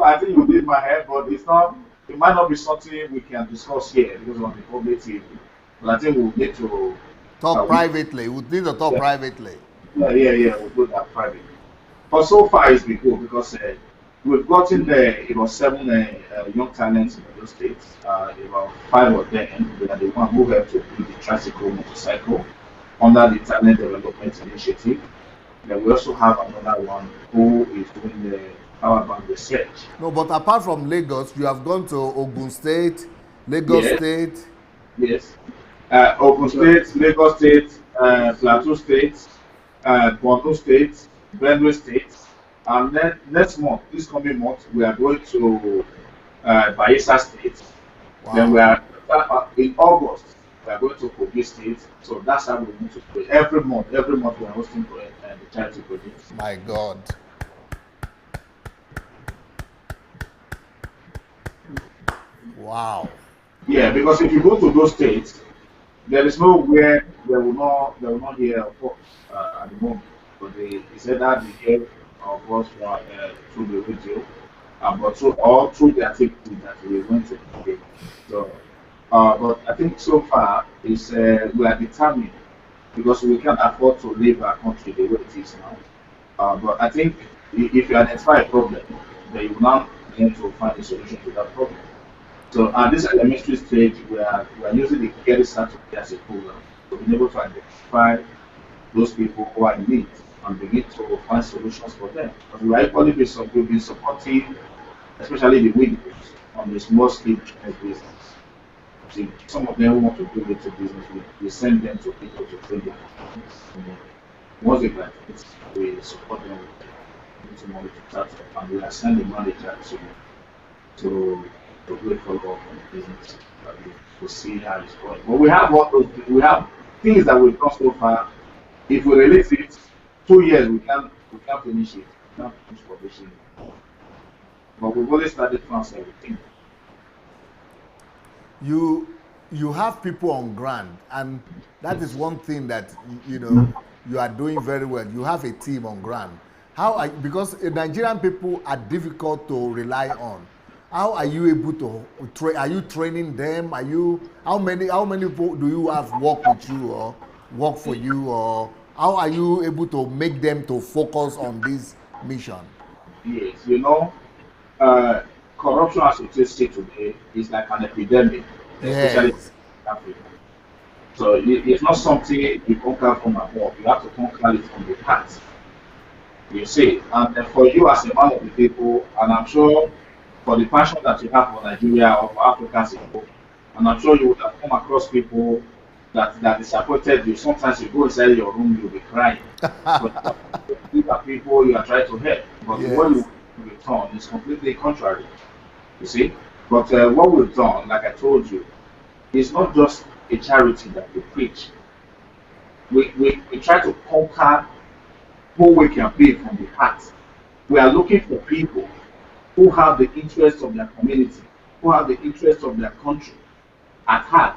I think you need my help, but it's not. It might not be something we can discuss here because on the public TV. But I think we'll need to talk privately. We need to talk privately. Yeah. We'll do that privately. But so far it's been good because we've gotten 7 young talents in those states. About 5 of them, they are the one who helped to build the tricycle motorcycle under the Talent Development Initiative. Then we also have another one who is doing the power bank research. No, but apart from Lagos, you have gone to Ogun State, Lagos State. Yes. Ogun State, Lagos State, Plateau State, Borno State, Benue State. And then this coming month, we are going to Bayelsa State. Wow. Then we are in August. We are going to Kogi State, so that's how we need to pray. Every month we are hosting the charity project. My God. Wow. Yeah, because if you go to those states, there is nowhere they will not hear of us at the moment. But they said that they hear of us through the radio, but through the activity that we went to. So. But I think so far is we are determined because we can't afford to leave our country the way it is now. But I think if you identify a problem, then you will now need to find a solution to that problem. So at this elementary stage, we are using the Care Saturday as a program to be able to identify those people who are in need and begin to find solutions for them. Because we are equally been supporting, especially the widows on the small scale business. See, some of them who want to do little business, we send them to people to train them. Once they graduate, we support them with into money to start up, and we assign the manager to to do a follow up on the business to see how it's going. But we have what those we have things that we've done so far. If we release it, 2 years we can't finish it. We can't finish publishing it. But we've always started from everything. You have people on ground, and that is one thing that you know you are doing very well. You have a team on ground. Because Nigerian people are difficult to rely on. How are you able to are you training them? How many people do you have work with you or work for you, or how are you able to make them to focus on this mission? Yes, uh, corruption as it is today is like an epidemic, especially Yes. in Africa. So it's not something you conquer from above. You have to conquer it from the heart. You see, and for you as a man of the people, and I'm sure for the passion that you have for Nigeria or for African people, and I'm sure you would have come across people that disappointed you. Sometimes you go inside your room, you'll be crying. But these are people you are trying to help, but what Yes. you return is completely contrary. You see, but what we've done, like I told you, is not just a charity that we preach. We try to conquer who we can be from the heart. We are looking for people who have the interests of their community, who have the interests of their country at heart,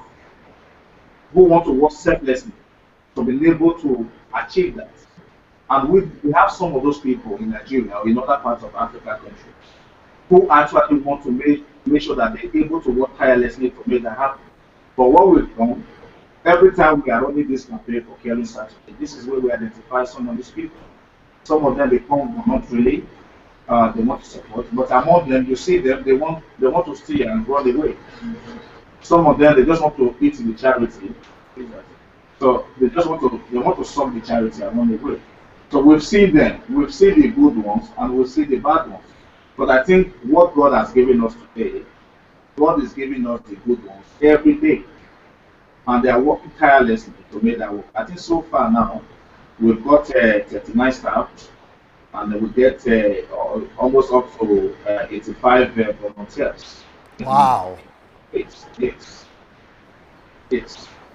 who want to work selflessly to be able to achieve that. And we have some of those people in Nigeria or in other parts of Africa countries who actually want to make sure that they're able to work tirelessly to make that happen. But what we've done, every time we are running this campaign for Caring Saturday, this is where we identify some of these people. Some of them become voluntarily, they want to support, but among them, you see them, they want to steal and run away. Some of them, they just want to eat in the charity. So they want to solve the charity and run away. So we've seen them, we've seen the good ones, and we've seen the bad ones. But I think what God has given us today, God is giving us the good ones every day, and they are working tirelessly to make that work. I think so far now, we've got 39 staff, and we get almost up to 85 volunteers. Wow. It's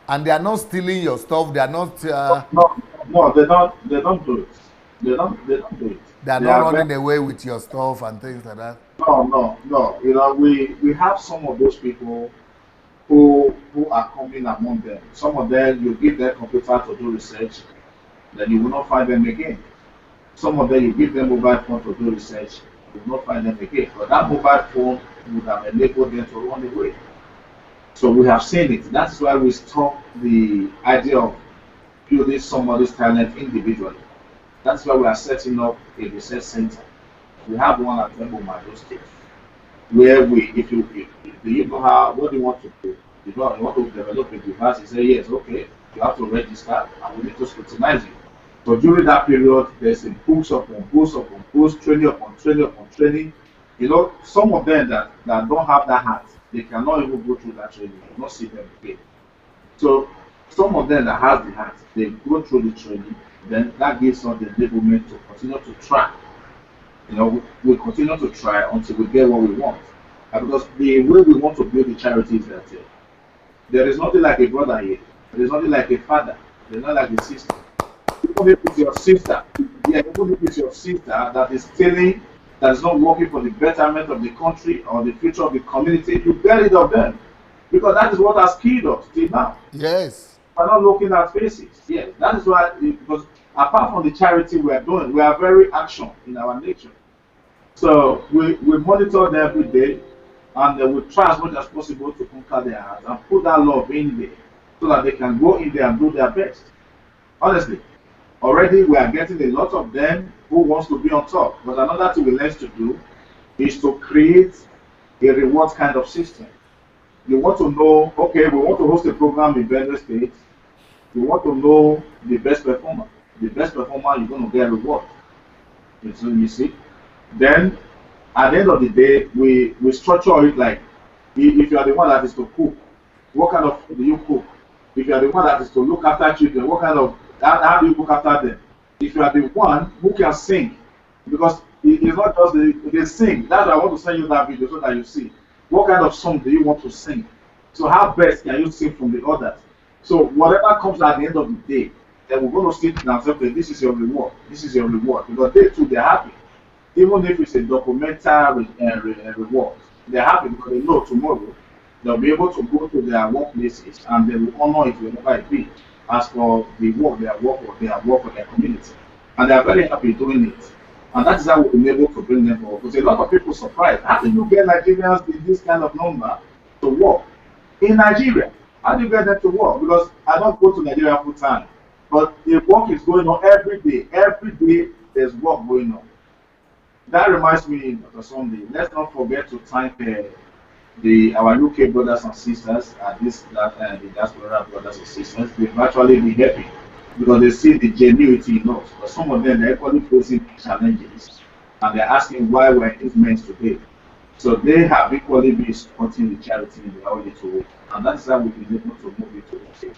And they are not stealing your stuff. They are not. no, no, they don't do it. They don't do it. They are They not are very running away with your stuff and things like that. no, no, no. We have some of those people who are coming among them. Some of them you give them computer to do research, then you will not find them again. Some of them you give them mobile phone to do research, you will not find them again. But that mobile phone would have enabled them to run away. So we have seen it. That's why we stop the idea of building somebody's talent individually. That's why we are setting up a research center. We have one at Temple Mado State, where if you know how, what do you want to do? You want to develop a device, you say, yes, okay, you have to register and we need to scrutinize you. So during that period, there's a books upon books upon books, training upon training upon training. Some of them that don't have that heart, they cannot even go through that training. You not see them again. So some of them that have the heart, they go through the training, then that gives us the enablement to continue to try. We continue to try until we get what we want. Because the way we want to build the charity is that there is nothing like a brother here. There is nothing like a father. There's not like a sister. Even if it's your sister, even if it's your sister that is stealing, that is not working for the betterment of the country or the future of the community, you get rid of them. Because that is what has killed us till now. Yes. We're not looking at faces. Yes, that is why, because apart from the charity we are doing, we are very action in our nature. So we monitor them every day, and we try as much as possible to conquer their hearts and put that love in there so that they can go in there and do their best. Honestly, already we are getting a lot of them who wants to be on top. But another thing we learn to do is to create a reward kind of system. You want to know, okay, we want to host a program in Benue State. You want to know the best performer. The best performer, you're going to get a reward. So you see. Then, at the end of the day, we structure it like, if you are the one that is to cook, what kind of food do you cook? If you are the one that is to look after children, how do you look after them? If you are the one who can sing, Because it's not just they sing. That's why I want to send you that video so that you see what kind of song do you want to sing. So how best can you sing from the others? So whatever comes at the end of the day, then we're going to sit down and say, okay, this is your reward. This is your reward. Because they too, they're happy. Even if it's a documentary reward, they're happy because they know tomorrow they'll be able to go to their workplaces and they will honor it whenever it be as for the work they have worked for their community. And they are very happy doing it. And that is how we've been able to bring them forward. Because a lot of people surprised. How do you get Nigerians in this kind of number to work in Nigeria? How do you get them to work? Because I don't go to Nigeria full time. But the work is going on every day. Every day there's work going on. That reminds me, Dr. Sunday, let's not forget to thank our UK brothers and sisters and the diaspora brothers and sisters. They've actually been happy because they see the genuity in us. But some of them are equally facing challenges and they're asking why we're in this mess today. So they have equally been supporting the charity in their own little way. And that's how we've been able to move it to the stage.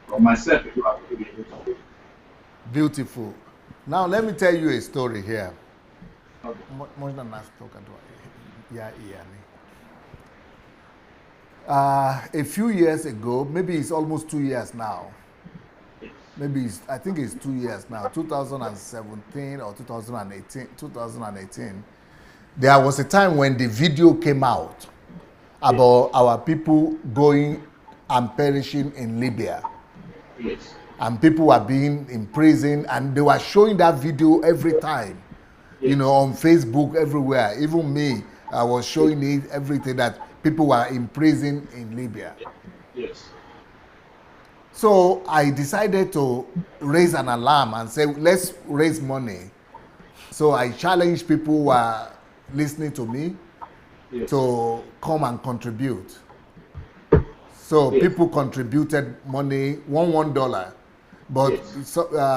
For myself, people have been able to do it. Beautiful. Now let me tell you a story here. Okay. A few years ago, maybe it's almost 2 years now. I think it's 2 years now, 2017 or 2018. There was a time when the video came out about our people going and perishing in Libya. Yes. And people were being imprisoned, and they were showing that video every time. Yes. On Facebook, everywhere. Even me, I was showing it, everything, that people were imprisoned in Libya. Yes. So I decided to raise an alarm and say, let's raise money. So I challenged people who were listening to me to come and contribute. So people contributed money, $1. But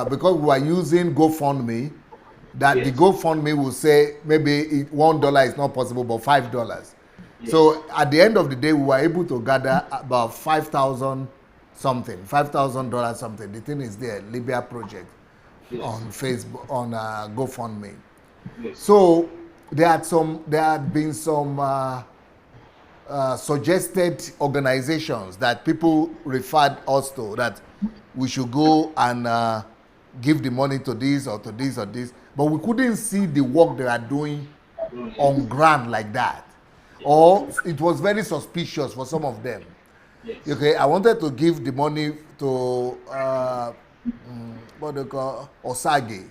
because we were using GoFundMe, that the GoFundMe will say maybe $1 is not possible, but $5. Yes. So at the end of the day, we were able to gather about $5,000 something. The thing is there, Libya project on Facebook, on GoFundMe. Yes. So there had been some suggested organizations that people referred us to, that we should go and give the money to this or to this or this. But we couldn't see the work they are doing on ground like that. Or it was very suspicious for some of them. Yes. Okay, I wanted to give the money to what they call Osage,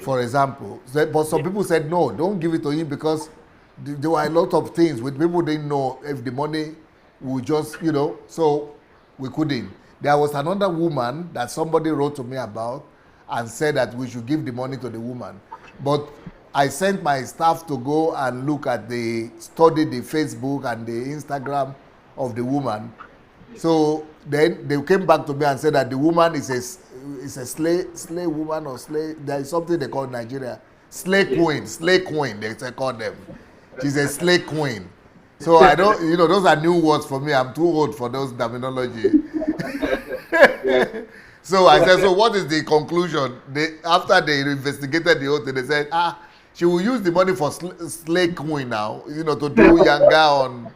for example. But some people said, no, don't give it to him, because there were a lot of things which people didn't know if the money would just, so we couldn't. There was another woman that somebody wrote to me about and said that we should give the money to the woman. But I sent my staff to go and study the Facebook and the Instagram of the woman. So then they came back to me and said that the woman is a slave woman, or slave. There is something they call in Nigeria slave queen. They call them. She's a slave queen. So I don't, those are new words for me. I'm too old for those terminology. So I said, so what is the conclusion? After they investigated the whole thing, they said, she will use the money for slave queen now, to do yanga on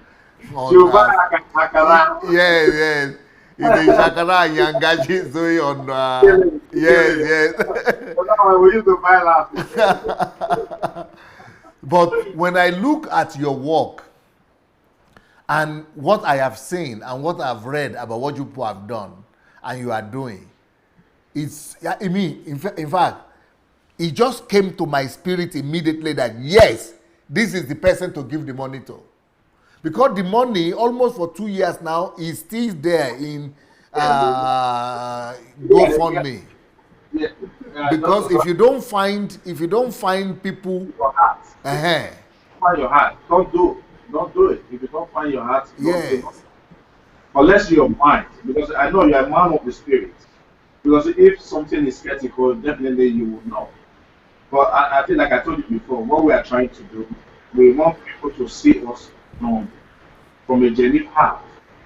yes. It's a shakara and yanga she's doing on yes. We used to buy that. But when I look at your work and what I have seen and what I've read about what you people have done and you are doing, in fact, it just came to my spirit immediately that yes, this is the person to give the money to. Because the money, almost for 2 years now, is still there in GoFundMe. Because if you don't find people, find your heart. Don't do it. If you don't find your heart, don't do it. Unless you're mind, because I know you're a man of the spirit. Because if something is skeptical, definitely you will know. But I feel like I told you before, what we are trying to do, we want people to see us from a genuine heart,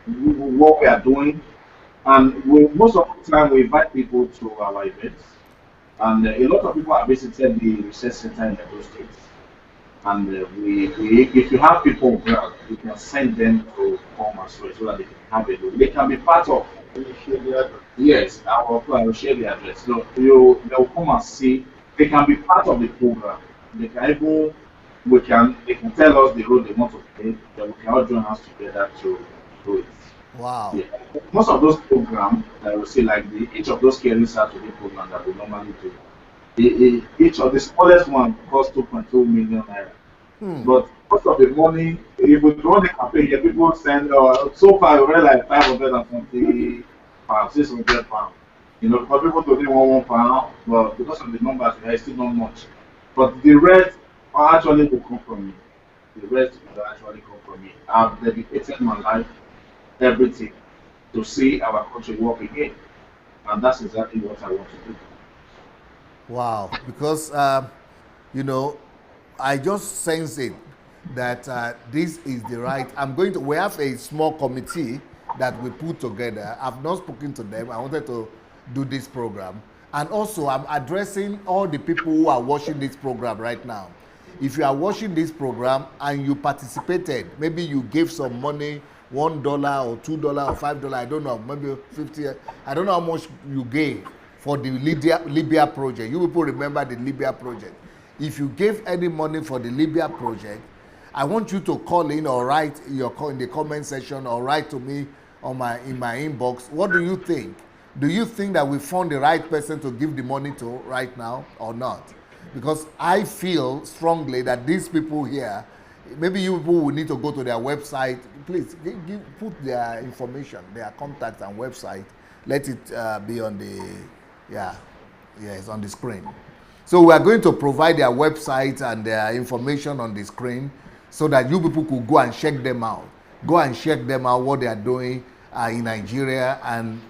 what we are doing. And most of the time we invite people to our events. And a lot of people have visited the research center in those states. And we, if you have people on ground, you can send them to come as well so that they can have a look. They can be part of. Yes, I will share the address. So they will come and see. They can be part of the program. They can even they can tell us the road they want to take. Then we can all join hands together to do it. Wow. Yeah. Most of those programs, I will say, like each of those caring Saturday programs that we normally do, each of the smallest one costs 2.2 million naira. But most of the money, if we run the campaign, here, people send, so far we read like 520 pounds, 600 pounds. Because people today want £1, but because of the numbers, it's still not much. But the rest actually will come from me. The rest will actually come from me. I've dedicated my life, everything, to see our country work again. And that's exactly what I want to do. Wow. Because, I just sense it that this is the right. We have a small committee that we put together. I've not spoken to them. I wanted to do this program. And also, I'm addressing all the people who are watching this program right now. If you are watching this program and you participated, maybe you gave some money, $1 or $2 or $5, I don't know, maybe 50, I don't know how much you gave for the Libya project. You people remember the Libya project. If you gave any money for the Libya project, I want you to call in or write in the comment section or write to me in my inbox. What do you think? Do you think that we found the right person to give the money to right now or not? Because I feel strongly that these people here, maybe you people will need to go to their website. Please put their information, their contacts and website. Let it be on it's on the screen. So we are going to provide their website and their information on the screen so that you people could go and check them out. Go and check them out, what they are doing in Nigeria. And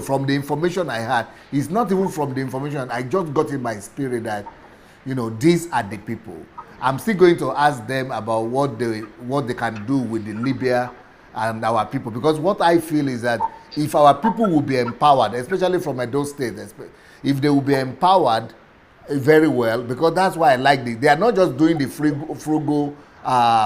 from the information I had, it's not even from the information, I just got in my spirit that, these are the people. I'm still going to ask them about what they can do with the Libya and our people. Because what I feel is that if our people will be empowered, especially from Edo State, if they will be empowered very well, because that's why I like this. They are not just doing the frugal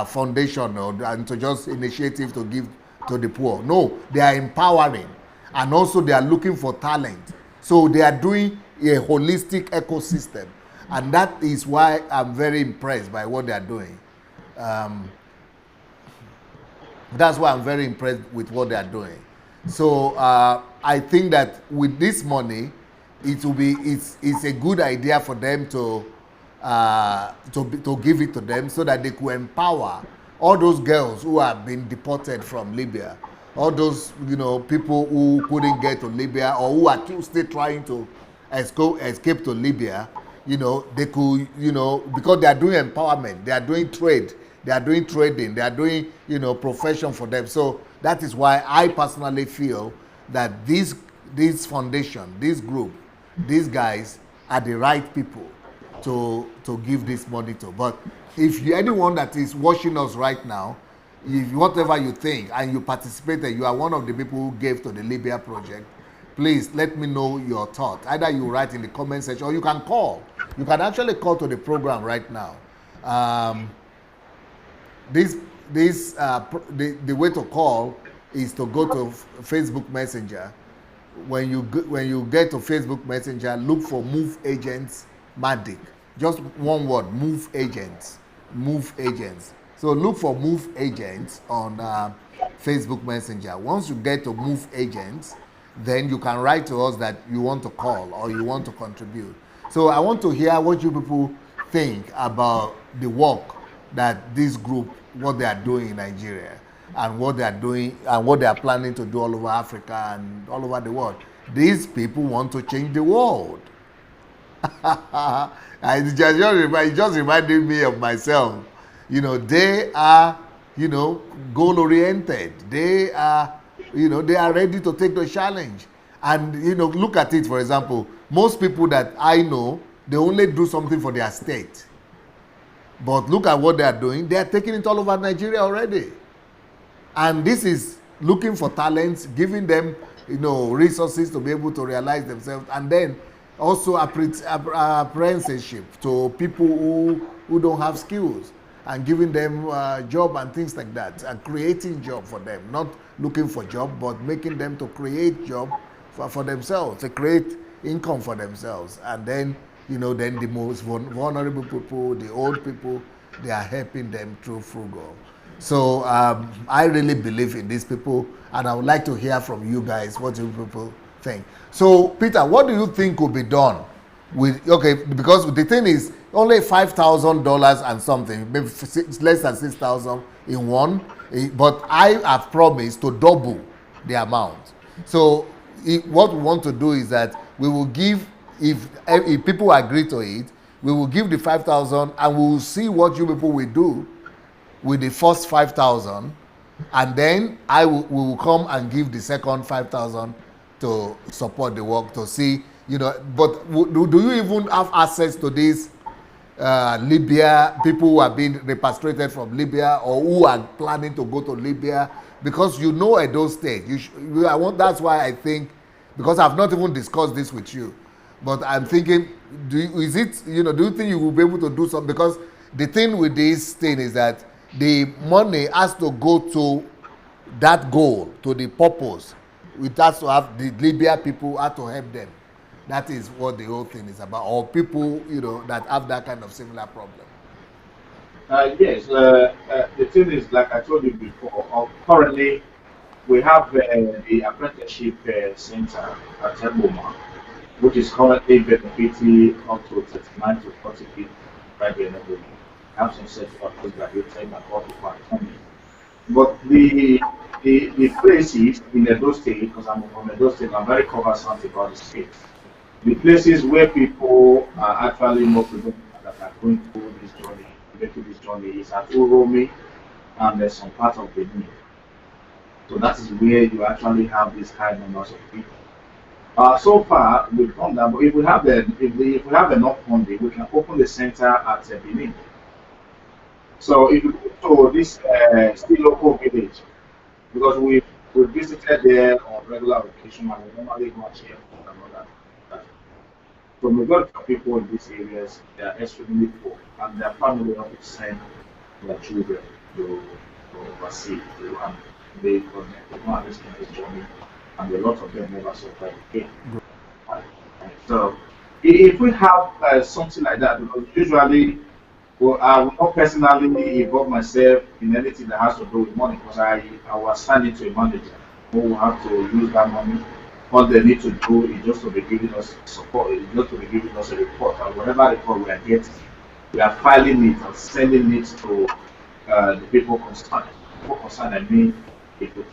foundation and to just initiative to give to the poor. No, they are empowering, and also they are looking for talent. So they are doing a holistic ecosystem, and that is why I'm very impressed by what they are doing. That's why I'm very impressed with what they are doing. So I think that with this money, it's a good idea for them to give it to them so that they could empower all those girls who have been deported from Libya, all those people who couldn't get to Libya or who are still trying to escape to Libya. They could because they are doing empowerment, they are doing trade, they are doing trading, they are doing profession for them. So that is why I personally feel that this foundation, this group, these guys are the right people to give this money to. But if anyone that is watching us right now, if whatever you think and you participated, you are one of the people who gave to the Libya project, please let me know your thought. Either you write in the comment section or you can call. You can actually call to the program right now. The way to call is to go to Facebook Messenger. When you get to Facebook Messenger, look for Move Agents Matic. Just one word, Move Agents. Move Agents. So look for Move Agents on Facebook Messenger. Once you get to Move Agents, then you can write to us that you want to call or you want to contribute. So I want to hear what you people think about the work that this group, what they are doing in Nigeria, and what they are doing and what they are planning to do all over Africa and all over the world. These people want to change the world. It just reminded me of myself. They are, goal-oriented. They are, they are ready to take the challenge. And, look at it, for example, most people that I know, they only do something for their state. But look at what they are doing. They are taking it all over Nigeria already. And this is looking for talents, giving them, resources to be able to realize themselves. And then also apprenticeship to people who don't have skills, and giving them job and things like that, and creating job for them, not looking for job, but making them to create job for themselves, to create income for themselves. And then, then the most vulnerable people, the old people, they are helping them through frugal. So I really believe in these people, and I would like to hear from you guys what you people think. So Peter, what do you think will be done with, okay, because the thing is only $5,000 and something, maybe less than 6,000 in one, but I have promised to double the amount. So what we want to do is that we will give, if people agree to it, we will give the 5,000, and we will see what you people will do with the first 5,000, and then we will come and give the second 5,000 to support the work, to see, but do you even have access to this Libya, people who are being repatriated from Libya, or who are planning to go to Libya? Because Edo State, that's why I think, because I've not even discussed this with you, but I'm thinking, do you think you will be able to do something? Because the thing with this thing is that the money has to go to that goal, to the purpose. It has to have, the Libya people have to help them. That is what the whole thing is about. Or people, that have that kind of similar problem. Yes, the thing is, like I told you before, currently we have the apprenticeship center at Eboma, which is currently benefiting up to 39 to 40 people right there in Eboma. I have some certified postgraduate my work for autonomy. But the places in Edo State, because I'm from Edo State, I'm very conversant about the state. The places where people are actually more prevalent that are going through this journey, making this journey, is at Uromi and there's some part of Benin. So that is where you actually have these high numbers of people. So far we've done that, but if we have if we have enough funding, we can open the center at Benin. So if you go to this still local village, because we visited there on regular occasion, and we normally go and share food and all that. So majority of people in these areas, they are extremely poor, and their family want to send their children to overseas. They don't understand this journey, and a lot of them never survive again. Right. So if we have something like that, because usually, well, I will not personally involve myself in anything that has to do with money, because I will assign it to a manager who will have to use that money. All they need to do is just to be giving us support, is just to be giving us a report, and whatever report we are getting, we are filing it and sending it to the people concerned. People concerned, I mean, if you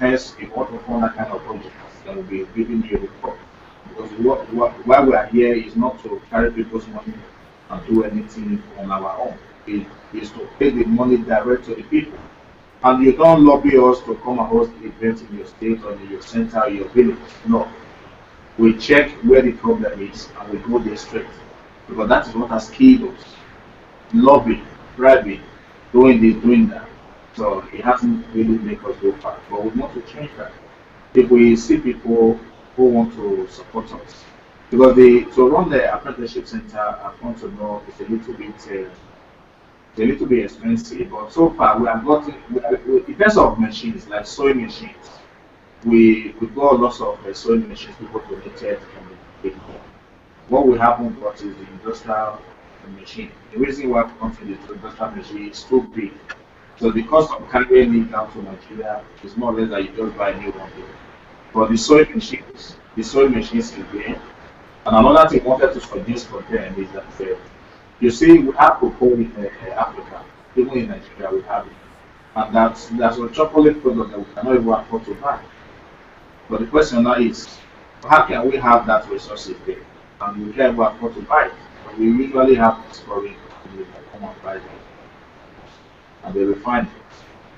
want to fund that kind of project, then we'll be giving you a report. Because why we are here is not to carry people's money and do anything on our own. It is to pay the money direct to the people. And you don't lobby us to come and host events in your state or in your center or your village. No. We check where the problem is and we go there straight. Because that is what has killed us. Lobby, bribing, doing this, doing that. So it hasn't really made us go far. But we want to change that. If we see people who want to support us. Because to run the apprenticeship center, I want to know it's a little bit expensive, but so far we have gotten, in terms of machines like sewing machines, we got lots of sewing machines people donated from the people. What we haven't got is the industrial machine. The reason why we want the industrial machine is too big. So the cost of carrying it down to Nigeria is more or less that you just buy a new one. But the sewing machines is there. And another thing I wanted to suggest for them is that you see, we have cocoa in Africa, even in Nigeria, we have it. And that's a chocolate product that we cannot even afford to buy. But the question now is, how can we have that resources there? And we can't even afford to buy it. But we usually have this foreign companies that come and buy it. And they refine it.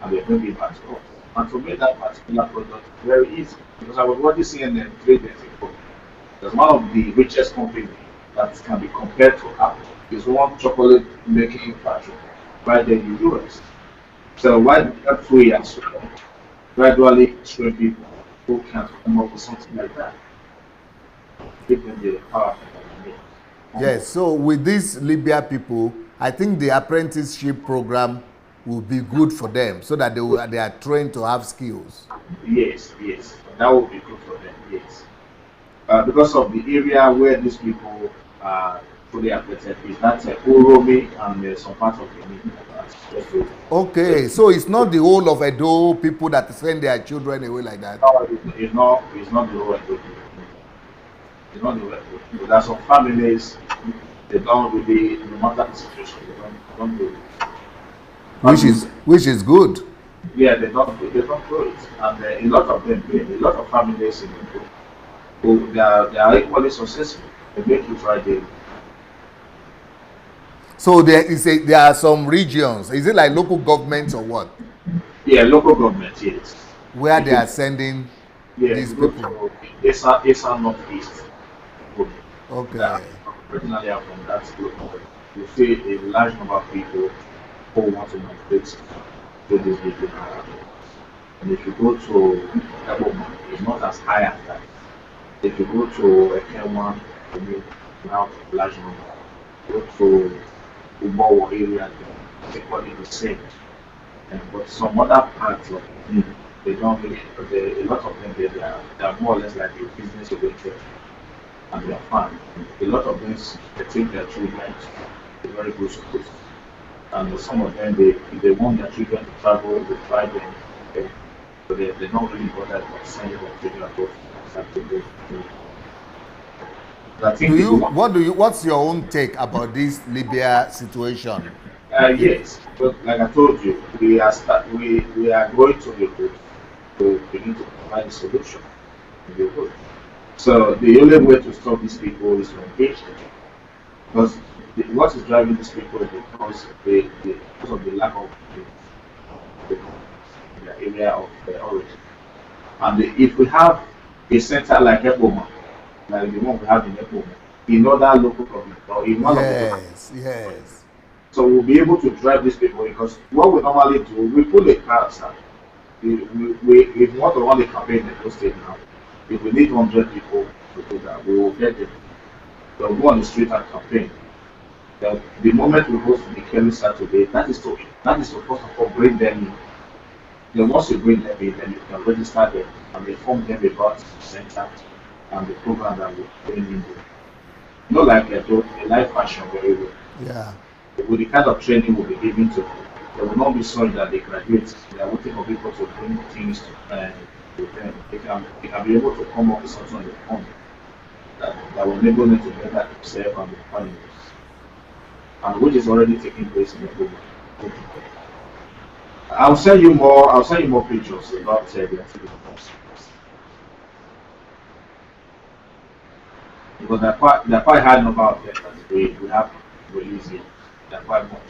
And they bring it back to us. And to make that particular product very easy. Because I was watching CNN 3 days ago. There's one of the richest companies that can be compared to Apple. Is one chocolate making factory right there in the US. So why do that we as well gradually train people who can come up with something like that? Give them the power. Yes, so with these Libya people, I think the apprenticeship program will be good for them so that they are trained to have skills. Yes, yes, that would be good for them. Yes, because of the area where these people are fully affected is that Oromi and some parts of Benin. Okay, so it's not the whole of Edo people that send their children away like that. No, it's not the whole Edo. It's not the whole Edo. There are some families they don't really, no matter the situation, they don't do it. Families, Which is good. yeah, they don't do it, and a lot of them, a lot of families in Edo, who they are equally successful. They make it right there. So there are some regions. Is it like local governments or what? Yeah, local government, yes. Where If they you are sending Yeah, if these you go people. to Esa Northeast, that Okay. originally are from that group, you see a large number of people who want to migrate to this region. And if you go to Eboma, it's not as high as that. If you go to Ekenwan, you have a large number. Go to Ubowo area, it's equally the same. But some other parts of they don't really, a lot of them, they are more or less like a business oriented and they are fine. A lot of them, they take their children to very good schools. And some of them, if they want their children to travel, they try them. Okay? So they don't really bother about sending their children to Saturday. I think if you want, What's your own take about this Libya situation? yes, but like I told you, we are going to the road to begin to provide a solution in the road. So the only way to stop these people is to engage them. Because what is driving these people is because of the lack of the, the area of origin. And if we have a center like Epoma, like the one we have in Epoma, in other local government or in one of the local, Yes, yes. so we'll be able to drive these people because what we normally do, we pull a car, sir. If we want to run a campaign in those state now, if we need 100 people to do that, we will get them. They'll go on the street and campaign. The moment we host the Kelly Saturday, that is to first of all bring them in. Then once you bring them in, then you can register them and inform them about the center and the program that we're doing in there. Not like a live fashion very well. Yeah. With the kind of training we'll be giving to them, they will not be sorry that they graduate. They are waiting for people to bring things to them. They can be able to come up with something on their own that will enable them to better themselves and their families, and which is already taking place in the program. I'll send you more. I'll send you more pictures about the activity because they're quite hard number of them that we have released here. They're quite much.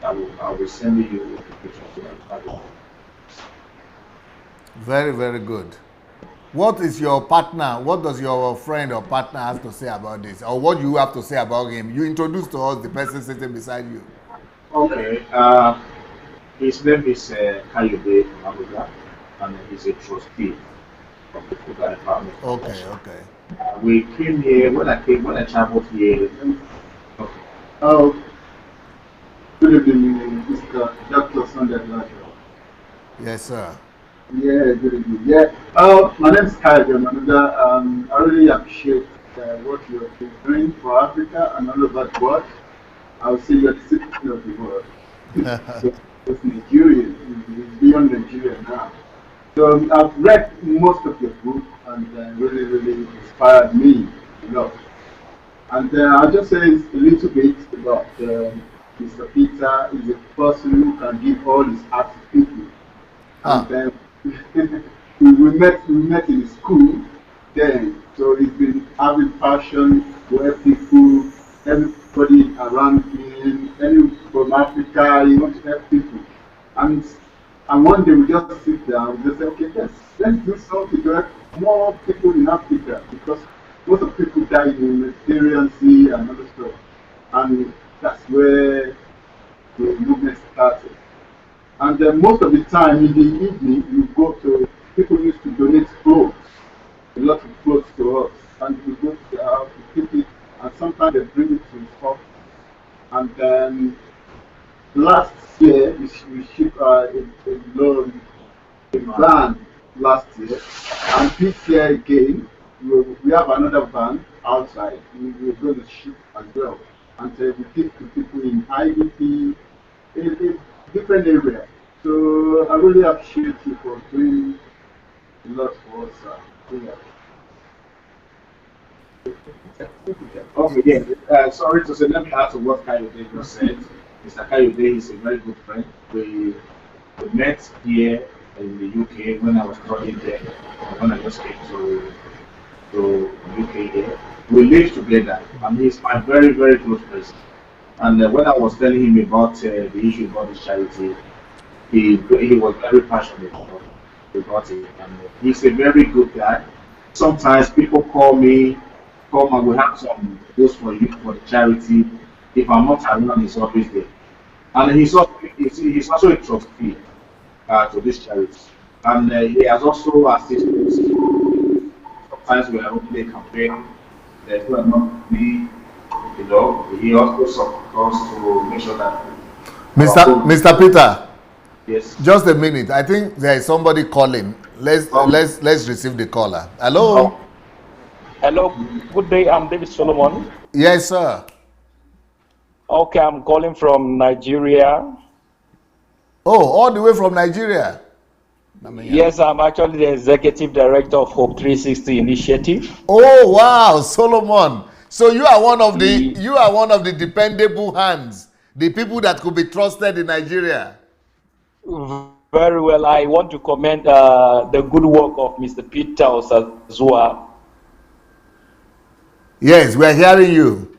I will send you the pictures so that you have it. Very, very good. What is your partner? What does your friend or partner has to say about this? Or what you have to say about him? You introduce to us the person sitting beside you. Okay. His name is Kayode Onanuga, and he's a trustee of the Food Empowerment Okay, Foundation. okay. We came here when I traveled here. Okay. Oh, good evening, Mr. Dr. Sunday Lajo. Yes, sir. Yeah, good evening. Yeah, my name is Kayode Onanuga. I really appreciate what you're doing for Africa and all over the world. I would say you're the citizen of the world. So, it's Nigeria, it's beyond Nigeria now. So I've read most of your book and really, really inspired me a lot. And I'll just say a little bit about Mr. Peter. Is a person who can give all his heart to people. Ah. And we met in school then. So he's been having passion to help people, everybody around him, any from Africa, he wants to help people. And and one day we just sit down and just say, okay, let's do something to help more people in Africa because most of the people die in the Mediterranean Sea and other stuff. And that's where the movement started. And most of the time in the evening, you go to people used to donate clothes, a lot of clothes to us, and we go to the house, we keep it, and sometimes they bring it to stock. And then last year we shipped a load, a van last year, and this year again we have another van outside. We're going to ship as well, and we give to people in IDP, in different areas. So I really appreciate you for doing a lot for us. Yeah. Okay, yeah. Sorry to say, let me add to what Kayode just said. Mr. Kayode is a very good friend. We met here in the UK when I was studying there, when I just came to UK here. We lived together, and he's my very, very close person. And when I was telling him about the issue about this charity, he was very passionate about it. And he's a very good guy. Sometimes people call me, come and we have some goals for you for the charity. If I'm not around, he's always there. And he's also a trustee to this charity. And he has also assisted us. Sometimes we are running a campaign that we are not be, he also supports us to make sure that Mr. Peter, yes. just a minute. I think there is somebody calling. Let's receive the caller. Hello. Oh. Hello, good day. I'm David Solomon. Yes, sir. Okay, I'm calling from Nigeria. Oh, all the way from Nigeria. Yes, I'm actually the executive director of Hope 360 Initiative. Oh wow, Solomon. So you are one of the dependable hands, the people that could be trusted in Nigeria. Very well. I want to commend the good work of Mr. Peter Osezua. Yes, we are hearing you.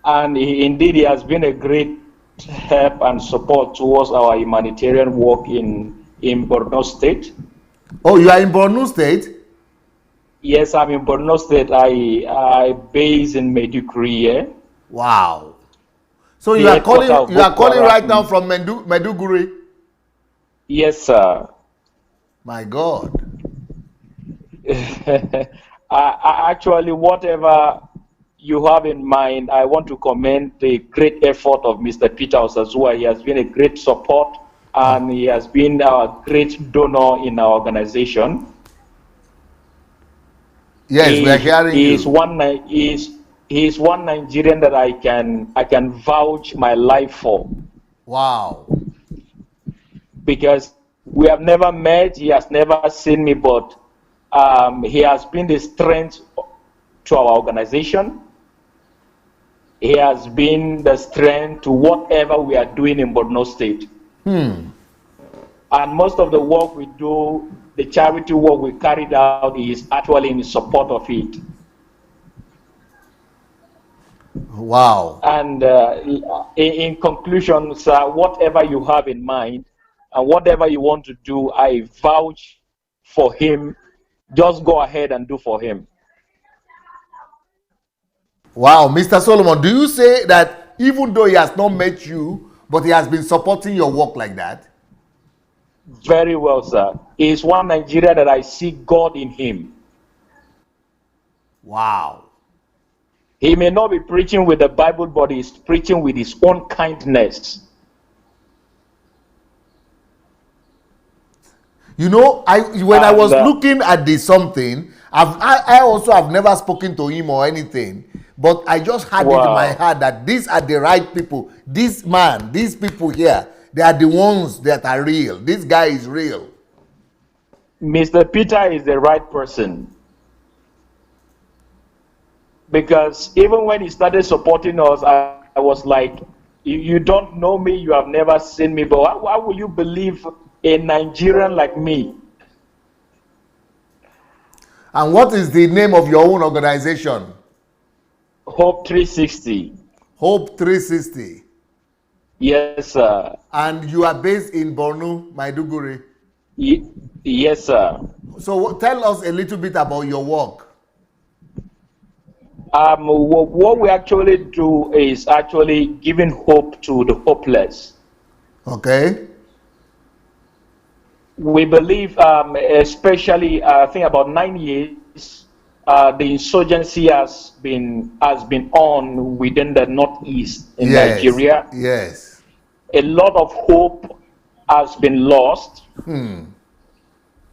And indeed, he has been a great help and support towards our humanitarian work in Borno State. Oh, you are in Borno State? Yes, I'm in Borno State. I base in Maiduguri here. Wow. So you are calling right now from Maiduguri? Yes, sir. My God. Actually, whatever you have in mind, I want to commend the great effort of Mr. Peter Osezua. He has been a great support and he has been a great donor in our organization. Yes, we are hearing you. He is one Nigerian that I can vouch my life for. Wow. Because we have never met, he has never seen me, but he has been the strength to our organization. He has been the strength to whatever we are doing in Borno State. And most of the work we do, the charity work we carried out, is actually in support of it. Wow. And in conclusion, sir, whatever you have in mind and whatever you want to do, I vouch for him. Just go ahead and do for him. Wow, Mr. Solomon, do you say that even though he has not met you, but he has been supporting your work like that? Very well, sir. He is one Nigeria that I see God in him. Wow. He may not be preaching with the Bible, but he's preaching with his own kindness. You know, when I was looking at this something, I also have never spoken to him or anything, but I just had it in my heart that these are the right people. This man, these people here, they are the ones that are real. This guy is real. Mr. Peter is the right person. Because even when he started supporting us, I was like, you don't know me, you have never seen me, but why will you believe a Nigerian like me? And what is the name of your own organization? Hope 360. Hope 360. Yes, sir. And you are based in Borno, Maiduguri? Yes, sir. So tell us a little bit about your work. What we actually do is actually giving hope to the hopeless. Okay. We believe, especially, I think about 9 years, the insurgency has been on within the northeast in Yes. Nigeria. Yes. A lot of hope has been lost.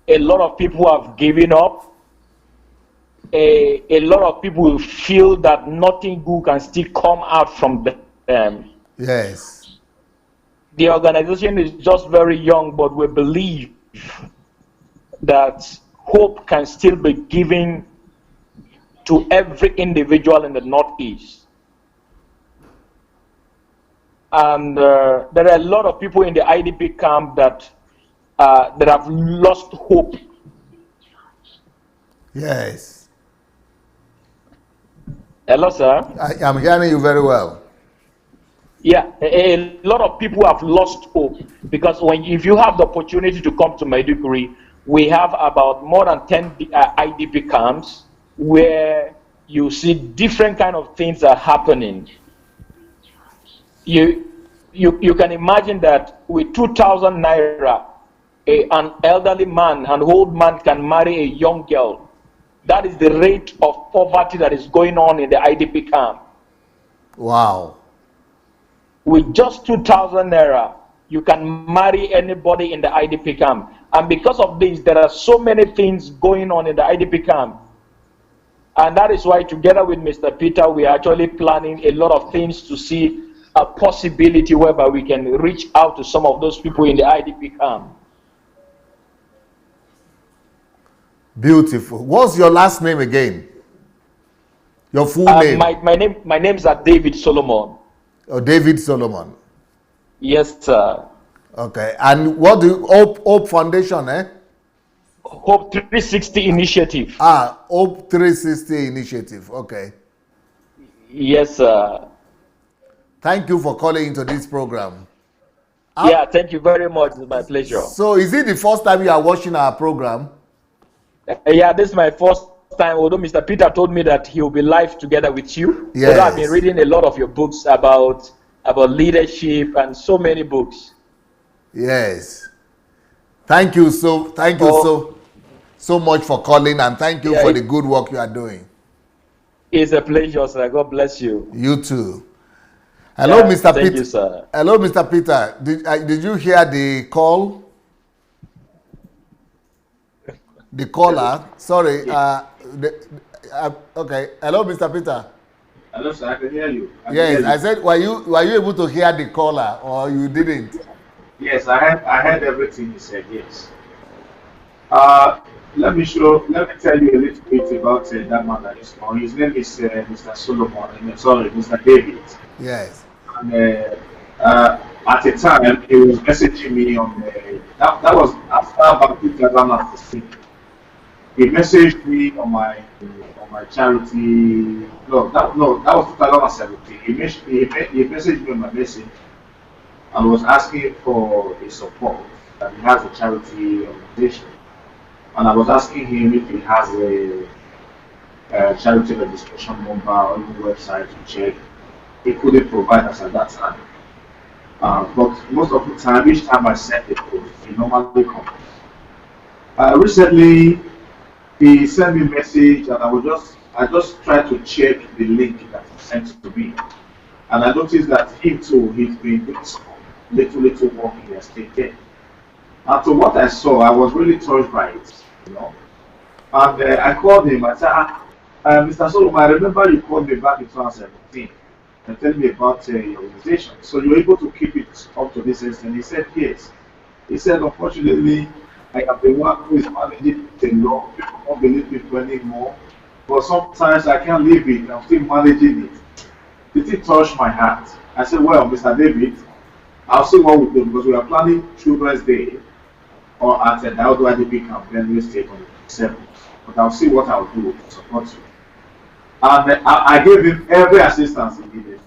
A lot of people have given up. A lot of people feel that nothing good can still come out from them. Yes. The organization is just very young, but we believe that hope can still be given to every individual in the Northeast. And there are a lot of people in the IDP camp that have lost hope. Yes. Hello, sir. I'm hearing you very well. Yeah, a lot of people have lost hope because if you have the opportunity to come to Maiduguri, we have about more than 10 IDP camps where you see different kind of things are happening. You can imagine that with 2,000 naira, an elderly man, an old man can marry a young girl. That is the rate of poverty that is going on in the IDP camp. Wow. With just 2,000 naira, you can marry anybody in the IDP camp. And because of this, there are so many things going on in the IDP camp. And that is why, together with Mr. Peter, we are actually planning a lot of things to see a possibility whereby we can reach out to some of those people in the IDP camp. Beautiful. What's your last name again? Your full name? My name's David Solomon. Oh, David Solomon. Yes, sir. Okay. And what do you, Hope Foundation, eh? Hope 360 Initiative. Hope 360 Initiative. Okay. Yes, sir. Thank you for calling into this program. Yeah, thank you very much. It's my pleasure. So, is it the first time you are watching our program? Yeah, this is my first time, although Mr. Peter told me that he will be live together with you. Yes. Although I've been reading a lot of your books about leadership and so many books. Yes. Thank you so much for calling, and thank you for the good work you are doing. It's a pleasure, sir. God bless you. You too. Hello, Mr. Peter. Thank you, sir. Hello, Mr. Peter. Did you hear the call? The caller. Sorry. Okay. Hello, Mr. Peter. Hello, sir. I can hear you. I said, were you able to hear the caller, or you didn't? Yes, I heard everything he said. Yes. Let me tell you a little bit about that man that is called. His name is Mr. Solomon. Sorry, Mr. David. Yes. And at the time, he was messaging me on that was after about 2016. He messaged me on my charity. That was 2017. He messaged me on my message and was asking for his support. That he has a charity organization, and I was asking him if he has a charity registration number or even website to check. He couldn't provide us at that time. But most of the time, each time I sent a post, he normally comes. Recently, he sent me a message, and I just tried to check the link that he sent to me, and I noticed that him too, he's been doing some little work he has taken. And to what I saw, I was really touched by it, And I called him. I said, Mr. Solomon, I remember you called me back in 2017 and tell me about your organization. So you're able to keep it up to this extent? He said, yes. He said, unfortunately, I am the one who is managing it alone. People don't believe people anymore. But sometimes I can't leave it. I'm still managing it. It touched my heart. I said, well, Mr. David, I'll see what we do, because we are planning Children's Day or at the Daudu IDP Camp, Benue State on the 7th. But I'll see what I'll do to support you. And I gave him every assistance he needed.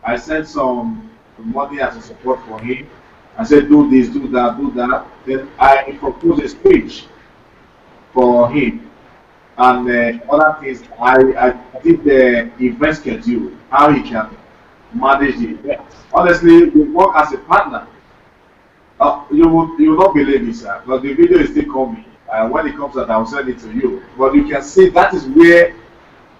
I sent some money as a support for him. I said, do this, do that, do that. Then I proposed a speech for him. And other things, I did the event schedule, how he can manage the event. Honestly, we work as a partner. You will not believe it, sir, but the video is still coming. When it comes out, I'll send it to you. But you can see that is where,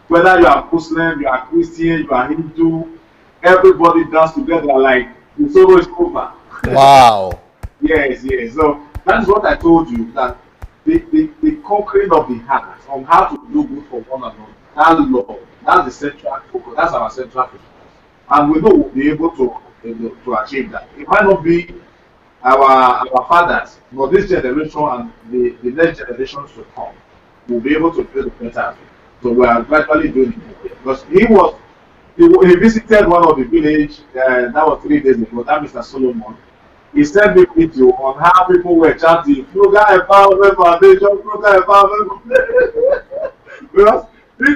whether you are Muslim, you are Christian, you are Hindu, everybody dance together like the sorrow is over. Wow. Yes, yes. So that is what I told you, that the conquering of the heart on how to do good for one another. That love, that's the central focus. That's our central focus. And we know we'll be able to achieve that. It might not be our fathers, but this generation and the next generations to come will be able to build a better. So we are gradually doing it because he visited one of the village that was 3 days ago. That Mr. Solomon. He sent me video on how people were chanting "Frugal Empowerment Foundation, Frugal Empowerment." Because he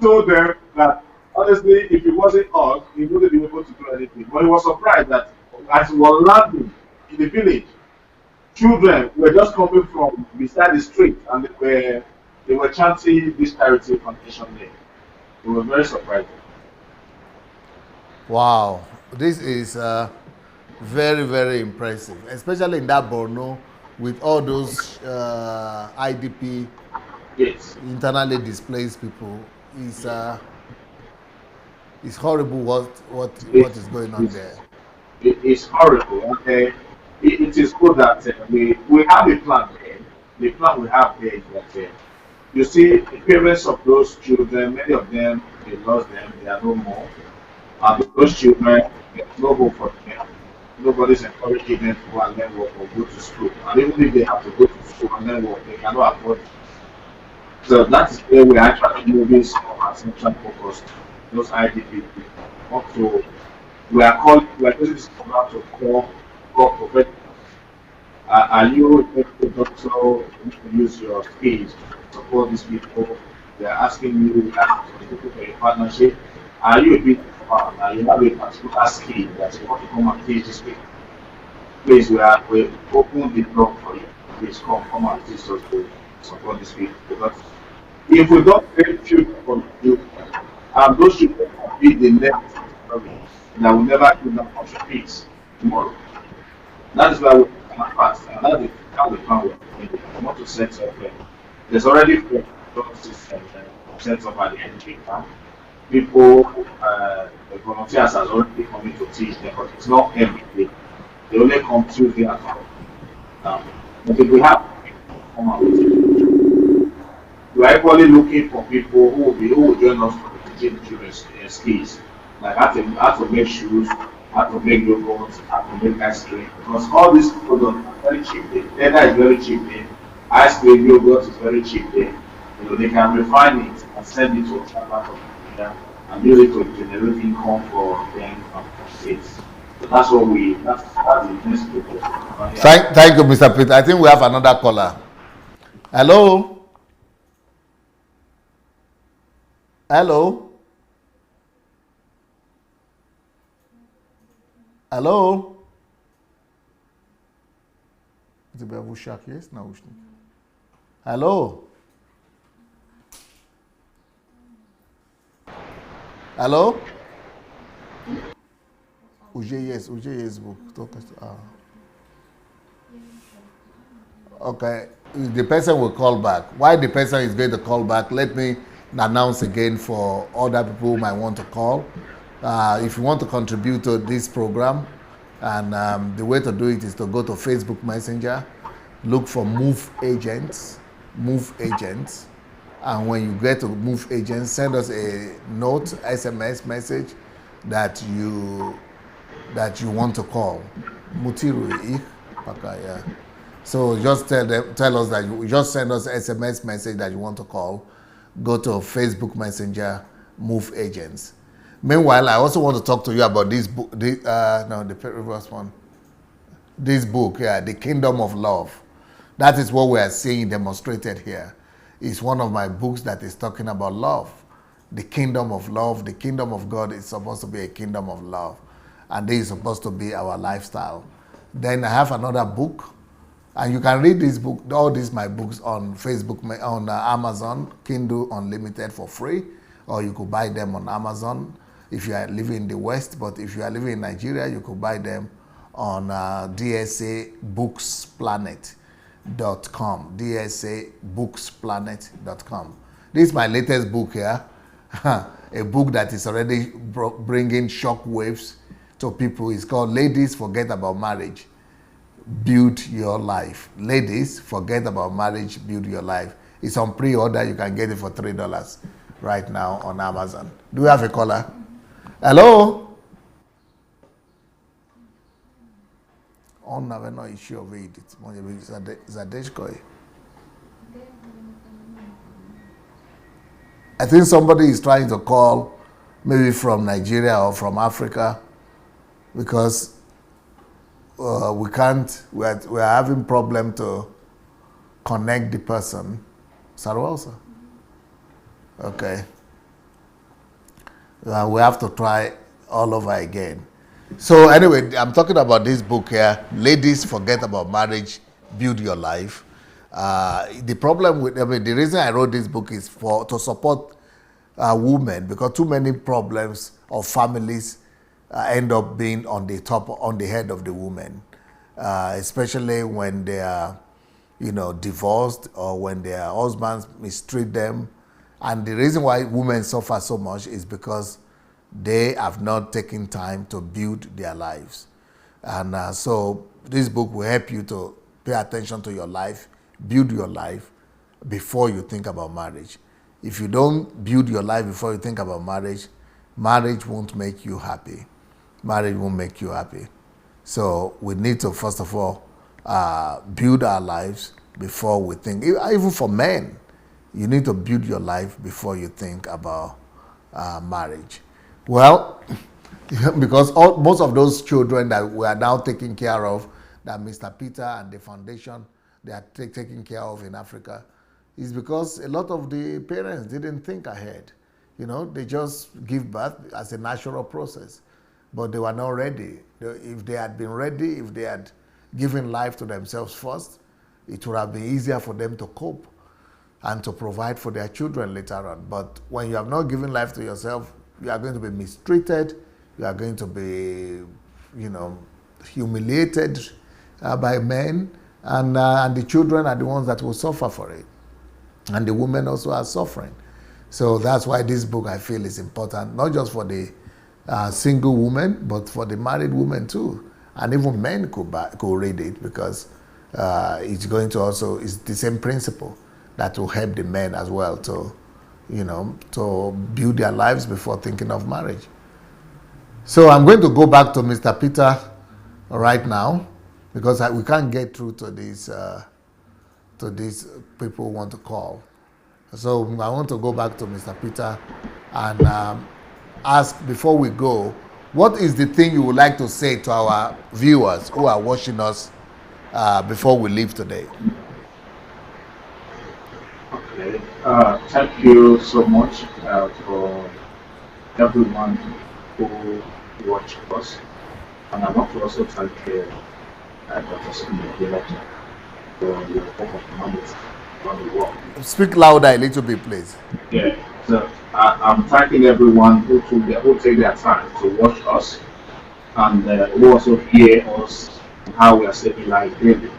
told them that honestly, if it wasn't us, he wouldn't be able to do anything. But he was surprised that as he was landing in the village, children were just coming from beside the street and they were chanting this charity foundation name. It was very surprising. Wow. This is very, very impressive, especially in that Borno with all those IDP, Yes. internally displaced people. It's horrible what is going on It's, there. it's horrible. Okay, it is good that we have a plan there. The plan we have there is that you see the parents of those children, many of them they lost them, they are no more. And those children, there's no hope for them. Nobody's encouraging them to go and learn work or go to school. And even if they have to go to school and learn work, they cannot afford it. So that is where we are actually moving some of our central focus, those IDP people. Also, we are using this program to call professionals. Are you a doctor who can use your skills to support these people? They are asking you for a partnership. Are you a bit are you have a particular skill that you want to come and teach these people? Please, we open the door for you. Please come and teach us to support these people. Because if we don't create future for you, those children will be the next that will never give them much peace tomorrow. That is why we come fast, and that is how we plan work. We want to set up. There's already a system set up at the entry camp. People, the volunteers are already coming to teach them, but it's not every day. They only come Tuesday and Friday. But if we have come out with it, we are equally looking for people who will join us for teaching the children skills, like how to make shoes, how to make yogurt, how to make ice cream. Because all these products are very cheap. Leather is very cheap. Ice cream, yogurt is very cheap. They can refine it and send it to a part of Nigeria and use it to generate income for them and for states. So that's the next focus. Thank you, Mr. Peter. I think we have another caller. Hello? Hello? Hello? Hello? Hello? Uje book. Okay, the person will call back. Why the person is going to call back, let me announce again for other people who might want to call. If you want to contribute to this program, and the way to do it is to go to Facebook Messenger, look for Move Agents, and when you get to Move Agents, send us a note, SMS message that you want to call. Mutiru Pakaya. So just tell us that you just send us SMS message that you want to call. Go to Facebook Messenger, Move Agents. Meanwhile, I also want to talk to you about this book. The previous one. This book, The Kingdom of Love. That is what we are seeing demonstrated here. It's one of my books that is talking about love. The kingdom of love. The kingdom of God is supposed to be a kingdom of love. And this is supposed to be our lifestyle. Then I have another book. And you can read this book, all these my books on Facebook, on Amazon, Kindle Unlimited for free. Or you could buy them on Amazon if you are living in the West. But if you are living in Nigeria, you could buy them on DSA Books Planet. dsabooksplanet.com. This is my latest book here, a book that is already bringing shock waves to people. It's called Ladies Forget About Marriage, Build Your Life. Ladies, forget about marriage, build your life. It's on pre-order. You can get it for $3 right now on Amazon. Do we have a caller? Hello? On no issue of it. I think somebody is trying to call, maybe from Nigeria or from Africa, because we can't. We're having problem to connect the person. Sarwasa. Okay. We have to try all over again. So anyway, I'm talking about this book here, Ladies Forget About Marriage, Build Your Life. The problem with, the reason I wrote this book is to support women, because too many problems of families end up being on the head of the woman, especially when they are, divorced, or when their husbands mistreat them. And the reason why women suffer so much is because they have not taken time to build their lives. And so this book will help you to pay attention to your life, build your life before you think about marriage. If you don't build your life before you think about marriage, marriage won't make you happy. Marriage won't make you happy. So we need to, first of all, build our lives before we think. Even for men, you need to build your life before you think about marriage. Well, because most of those children that we are now taking care of, that Mr. Peter and the foundation, they are taking care of in Africa, is because a lot of the parents didn't think ahead. They just give birth as a natural process, but they were not ready. If they had been ready, if they had given life to themselves first, it would have been easier for them to cope and to provide for their children later on. But when you have not given life to yourself, you are going to be mistreated, you are going to be, humiliated by men, and the children are the ones that will suffer for it. And the women also are suffering. So that's why this book, I feel, is important, not just for the single woman, but for the married women too. And even men could read it, because it's going to also, it's the same principle that will help the men as well to build their lives before thinking of marriage. So I'm going to go back to Mr. Peter right now, because we can't get through to these people who want to call. So I want to go back to Mr. Peter and ask, before we go, what is the thing you would like to say to our viewers who are watching us before we leave today? Okay. Thank you so much for everyone who watched us. And I want to also thank Dr. Smith for your work of humanity around the world. Speak louder a little bit, please. Yeah. So I'm thanking everyone who take their time to watch us, and who also hear us and how we are saving lives daily.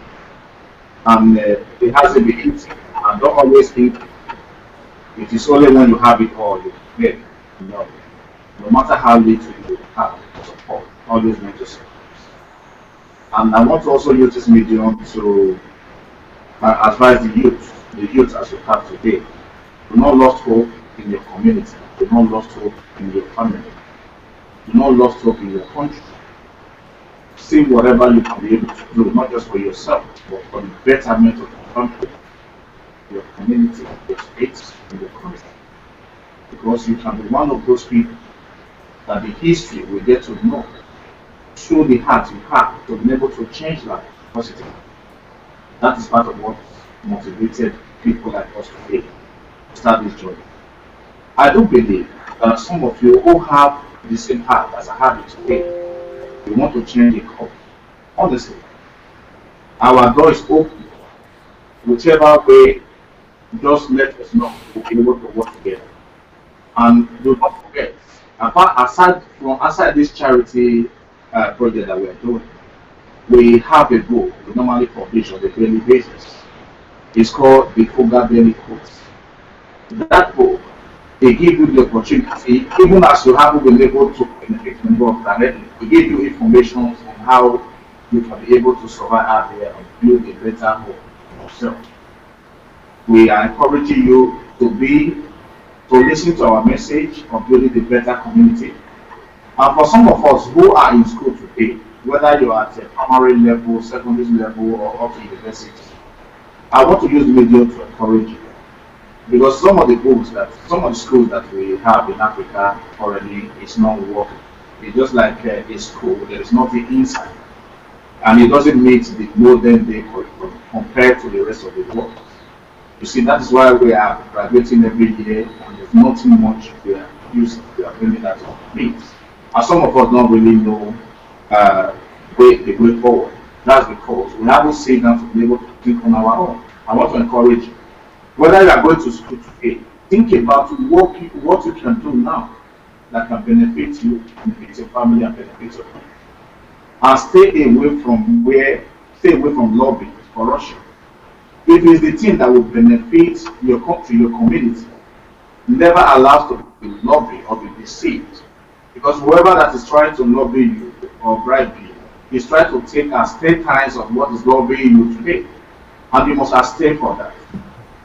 And it hasn't been easy. And don't always think it is only when you have it all you get. No matter how little you have to support, always make to support. And I want to also use this medium to advise the youth as you have today. Do not lose hope in your community. Do not lose hope in your family. Do not lose hope in your country. See whatever you can be able to do, not just for yourself, but for the betterment of your country, your community, your state, and your country. Because you can be one of those people that the history will get to know, show the heart you have to be able to change life positively. That is part of what motivated people like us today to start this journey. I do believe that some of you who have the same heart as I have it today, you want to change the course. Honestly, our door is open. Whichever way, just let us know. We'll be able to work together. And do not forget, aside this charity project that we are doing, we have a goal we normally publish on a daily basis. It's called the Fuga Daily Quotes. That book, they give you the opportunity, even as you haven't been able to benefit from work directly, they give you information on how you can be able to survive out there and build a better home for yourself. We are encouraging you to listen to our message of building a better community. And for some of us who are in school today, whether you're at a primary level, secondary level, or up to university, I want to use the medium to encourage you. Because some of the schools that we have in Africa already is not working. It's just like a school, there is nothing inside. And it doesn't meet the modern day curriculum compared to the rest of the world. You see, that is why we are graduating every year, and there's nothing much we are bringing that to meet. And some of us don't really know the way forward. That's because we haven't seen down to be able to think on our own. I want to encourage you. Whether you are going to school today, think about what you can do now that can benefit you, benefit your family, and benefit your country. And stay away from lobbying, corruption. If it's the thing that will benefit your country, your community, never allow to be lobbied or be deceived. Because whoever that is trying to lobby you or bribe you is trying to take as 10 times of what is lobbying you today. And you must abstain from that.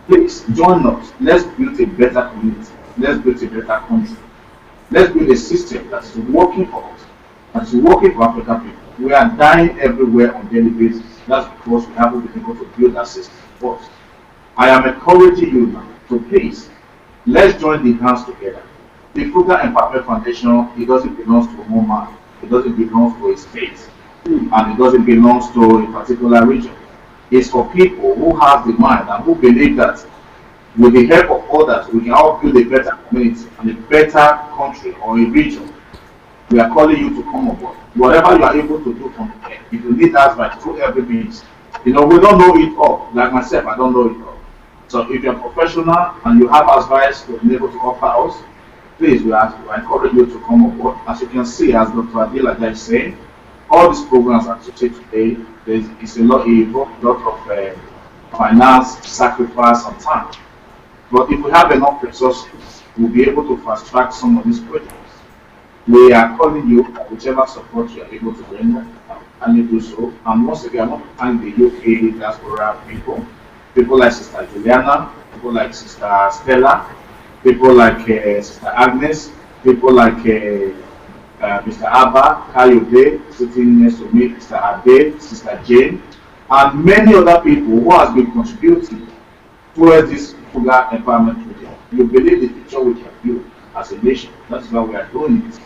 Please join us. Let's build a better community. Let's build a better country. Let's build a system that is working for us, that is working for African people. We are dying everywhere on a daily basis. That's because we haven't been able to build that system first. I am encouraging you now to please, let's join the hands together. The Frugal Empowerment Foundation, it doesn't belong to one man. It doesn't belong to a state. And it doesn't belong to a particular region. It's for people who have the mind and who believe that with the help of others, we can all build a better community and a better country or a region. We are calling you to come on board. Whatever you are able to do from here, if you need advice through every means. We don't know it all. Like myself, I don't know it all. So if you're a professional and you have advice to be able to offer us, please, we encourage you to come on board. As you can see, as Dr. Adelaja is saying, all these programs that you see today, it's a lot of finance, sacrifice, and time. But if we have enough resources, we'll be able to fast track some of these projects. We are calling you, whichever support you are able to render, and you do so. And once again, I want to thank the UK diaspora people like Sister Juliana, people like Sister Stella, people like Sister Agnes, people like Mr. Abba, Kayode, sitting next to me, Mr. Ade, Sister Jane, and many other people who has been contributing towards this Frugal Empowerment project. You believe the future we can build as a nation. That is why we are doing it.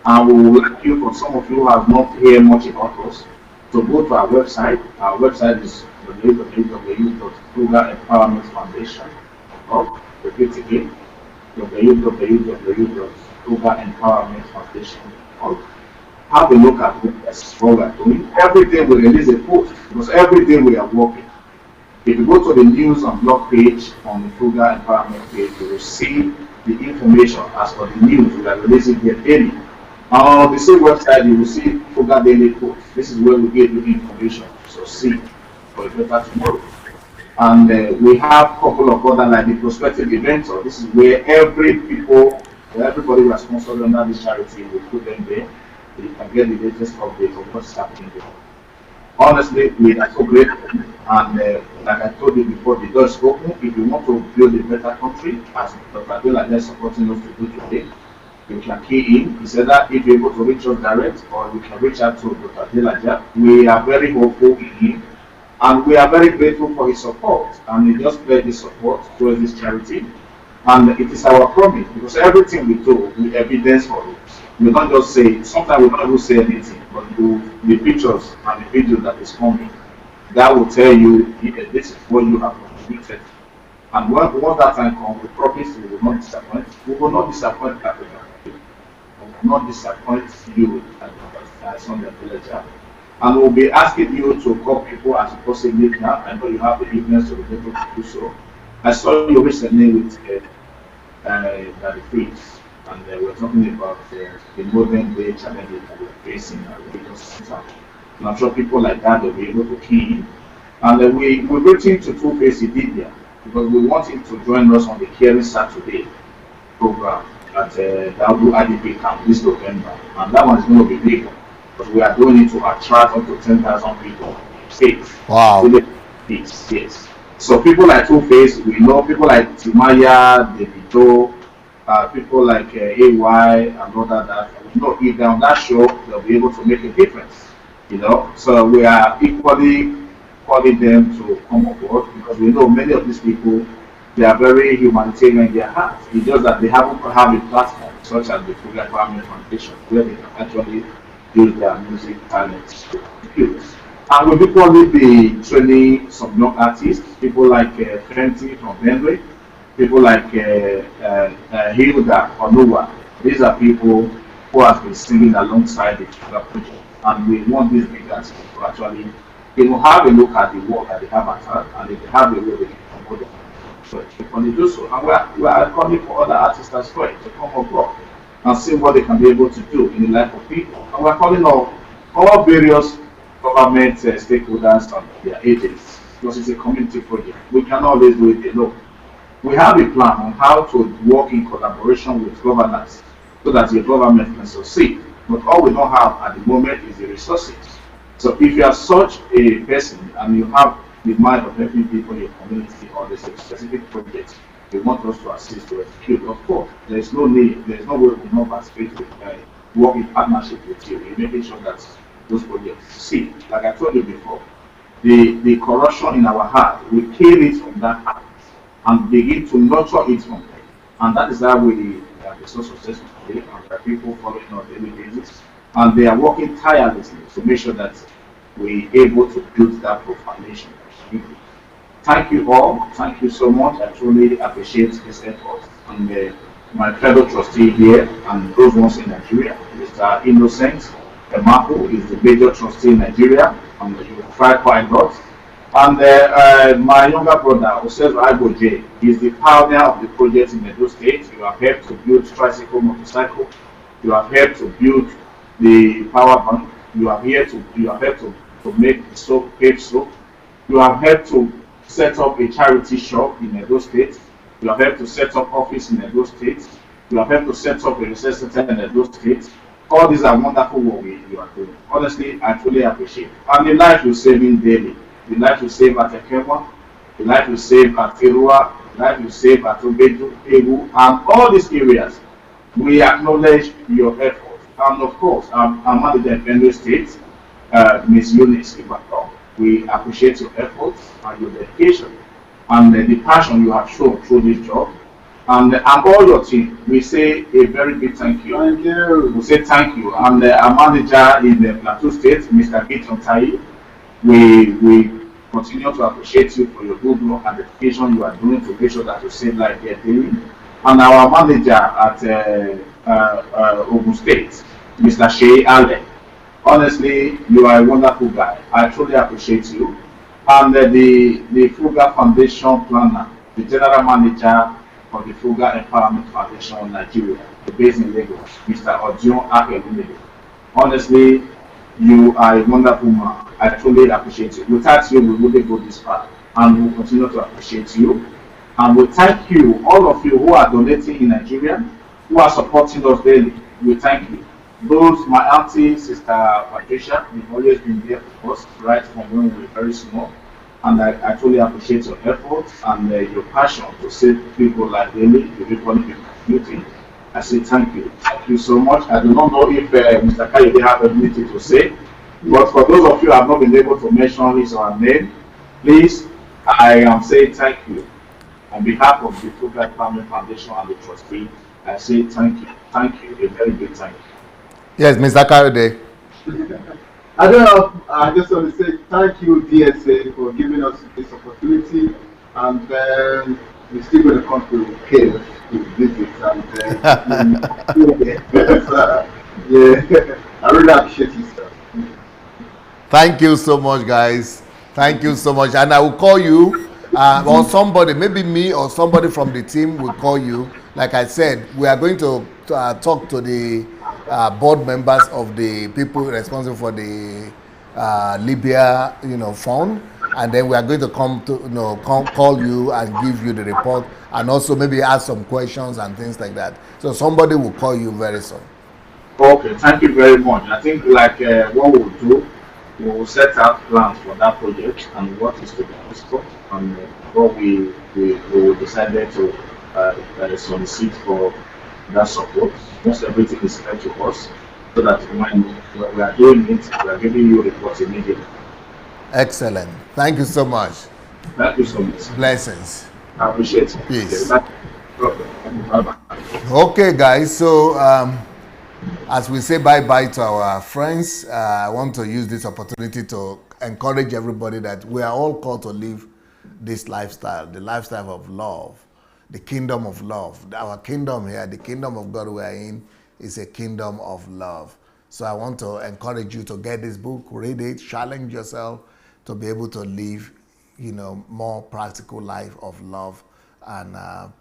And we would like you, for some of you who have not heard much about us, to go to our website. Our website is www.frugalempowermentfoundation.org. Repeat again, www.frugalempowermentfoundation.org. Have a look at what we are doing. Every day we release a post because every day we are working. If you go to the news and blog page on the Frugal Empowerment page, you will see the information as for the news we are releasing here daily. On the same website, you will see Frugal Daily Post. This is where we give you information. So see for a better tomorrow. And we have a couple of other like the prospective events. So this is where everybody who is sponsored under this charity will put them there. You can get the latest update of what's happening there. Honestly, we are so grateful. And like I told you before, the door is open. If you want to build a better country, as Dr. Adelaja is supporting us to do today, you can key in. It's either if you're able to reach us direct or you can reach out to Dr. Adelaja. We are very hopeful in him. And we are very grateful for his support. And he just pledged his support towards this charity. And it is our promise because everything we do, we evidence for it. We don't just say it. Sometimes we don't even say anything, but the pictures and the video that is coming, that will tell you this is what you have contributed. And once that time comes, we promise we will not disappoint. We will not disappoint Africa. We will not disappoint you as on the villager. And we'll be asking you to call people as you possibly can. I know you have the eagerness to be able to do so. I saw you recently with the Freaks, and we're talking about the modern day challenges that we're facing. And I'm sure people like that will be able to key in And we've written to Two-Face Idibia because we want him to join us on the Caring Saturday program at Daudu IDP camp this November. And that one is going to be big because we are doing it to attract up to 10,000 people. Wow. Yes. So people like Two-Face, we know people like Timaya, Davido, people like AY and all that. You know, if they're on that show, they'll be able to make a difference. You know, so we are equally calling them to come aboard because we know many of these people, they are very humanitarian in their hearts. It's just that they haven't have a platform such as the Fuga Family Foundation where they can actually use their music talents to use. And we'll equally be training some young artists, people like Fenty from Benway, people like Hilda Onanuga. These are people who have been singing alongside the Fuga project. And we want these big artists to actually have a look at the work that they have at hand, and if they have a way they can promote them. So they can do so. And we are calling for other artists as well to come abroad and see what they can be able to do in the life of people. And we're calling on all various government stakeholders and their agents because it's a community project. We cannot always do it alone. We have a plan on how to work in collaboration with governors so that the government can succeed. But all we don't have at the moment is the resources. So if you are such a person and you have the mind of helping people in your community or there's a specific project you want us to assist to execute, of course, there is no need, there is no way we will not participate with work in partnership with you in making sure that those projects succeed. Like I told you before, the corruption in our heart, we kill it from that heart and begin to nurture it from there. And that is how we are so successful today, and there are people following on a daily basis. And they are working tirelessly to make sure that we're able to build that foundation. Thank you all. Thank you so much. I truly appreciate this effort. And my fellow trustee here and those ones in Nigeria, Mr. Innocent Emaku is the major trustee in Nigeria, and he will try quite a lot. And my younger brother, Osezua And Kayode, is the pioneer of the project in Edo State. You have helped to build tricycle, motorcycle. You have helped to build the power bank. You have helped to make the soap, pave soap. You have helped to set up a charity shop in Edo State. You have helped to set up office in Edo State. You have helped to set up a research center in Edo State. All these are wonderful work you are doing. Honestly, I truly appreciate it. And the life you're saving daily, the life you save at Ekema, the life you save at Terua, the life you save at Obedu, Egu, and all these areas, we acknowledge your efforts. And of course, our manager in Benue State, Ms. Eunice Ibato, we appreciate your efforts and your dedication and the passion you have shown through this job. And all your team, we say a very big thank you. Thank you. We say thank you. And our manager in the Plateau State, Mr. Gideon Tai, we continue to appreciate you for your good work and dedication you are doing to make sure that you save life here daily. And our manager at Ogun State, Mr. Shea Allen. Honestly, you are a wonderful guy. I truly appreciate you. And the Fuga Foundation planner, the general manager for the Fuga Empowerment Foundation Nigeria, based in Lagos, Mr. Odion Akemile. Honestly, you are a wonderful man. I truly appreciate you. Without you, we wouldn't go this far. And we'll continue to appreciate you. And we thank you, all of you who are donating in Nigeria, who are supporting us daily. We thank you. Those, my auntie, Sister Patricia, you've always been there for us, right from when we were very small. And I truly appreciate your efforts and your passion to save people like daily, the people in the community. I say thank you. Thank you so much. I do not know if Mr. Kayode have anything to say, but for those of you who have not been able to mention his or her name, please, I am saying thank you. On behalf of the Fuga Family Foundation and the trustee, I say thank you. Thank you. A very big thank you. Yes, Mr. Kayode. I don't know. I just want to say thank you, DSA, for giving us this opportunity, and we're still going to come to Cave to visit. And yeah, I really appreciate you, sir. Thank you so much, guys. Thank you so much. And I will call you, or somebody, maybe me or somebody from the team will call you. Like I said, we are going to talk to the board members of the people responsible for the Libya, fund, and then we are going to come to call you and give you the report, and also maybe ask some questions and things like that. So somebody will call you very soon. Okay, thank you very much. I think like what we'll do, we'll set out plans for that project and what is to be discussed and what we will decided to solicit for that support. Once everything is clear to us, so that when we are doing it, we are giving you reports immediately. Excellent. Thank you so much. Thank you so much. Blessings. I appreciate it. Peace. Okay. Bye-bye. Okay, guys. So as we say bye-bye to our friends, I want to use this opportunity to encourage everybody that we are all called to live this lifestyle, the lifestyle of love, the kingdom of love. Our kingdom here, the kingdom of God we are in, is a kingdom of love. So I want to encourage you to get this book, read it, challenge yourself to be able to live, more practical life of love and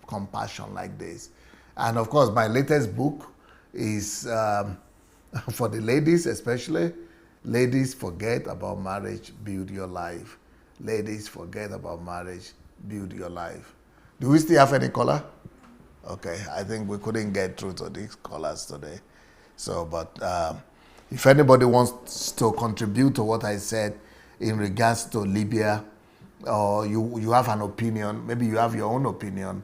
compassion like this. And of course, my latest book is for the ladies especially. Ladies, forget about marriage, build your life. Ladies, forget about marriage, build your life. Do we still have any caller? Okay, I think we couldn't get through to these callers today. So, but if anybody wants to contribute to what I said in regards to Libya, or you have an opinion, maybe you have your own opinion,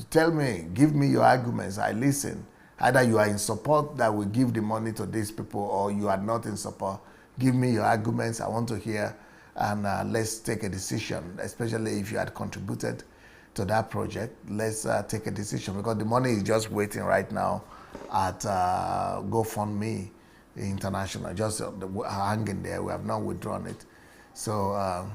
tell me, give me your arguments, I listen. Either you are in support that we give the money to these people, or you are not in support. Give me your arguments, I want to hear, and let's take a decision, especially if you had contributed to that project. Let's take a decision, because the money is just waiting right now at GoFundMe International, just hanging there. We have not withdrawn it. So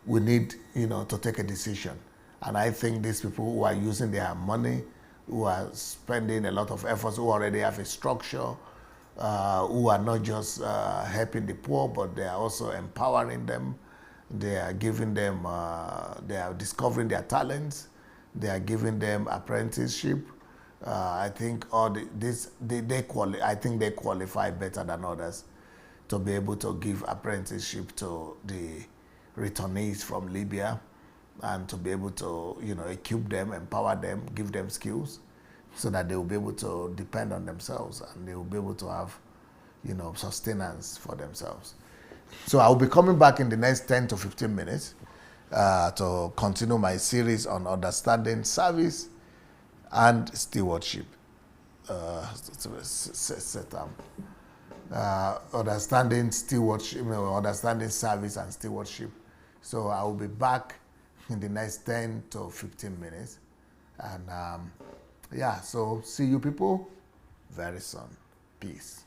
we need, to take a decision. And I think these people who are using their money, who are spending a lot of efforts, who already have a structure, who are not just helping the poor, but they are also empowering them. They are giving them, they are discovering their talents. They are giving them apprenticeship. I think I think they qualify better than others to be able to give apprenticeship to the returnees from Libya, and to be able to, equip them, empower them, give them skills, so that they will be able to depend on themselves, and they will be able to have, sustenance for themselves. So I'll be coming back in the next 10 to 15 minutes to continue my series on understanding service and stewardship. Understanding stewardship, understanding service and stewardship. So I will be back in the next 10 to 15 minutes. And so see you people very soon. Peace.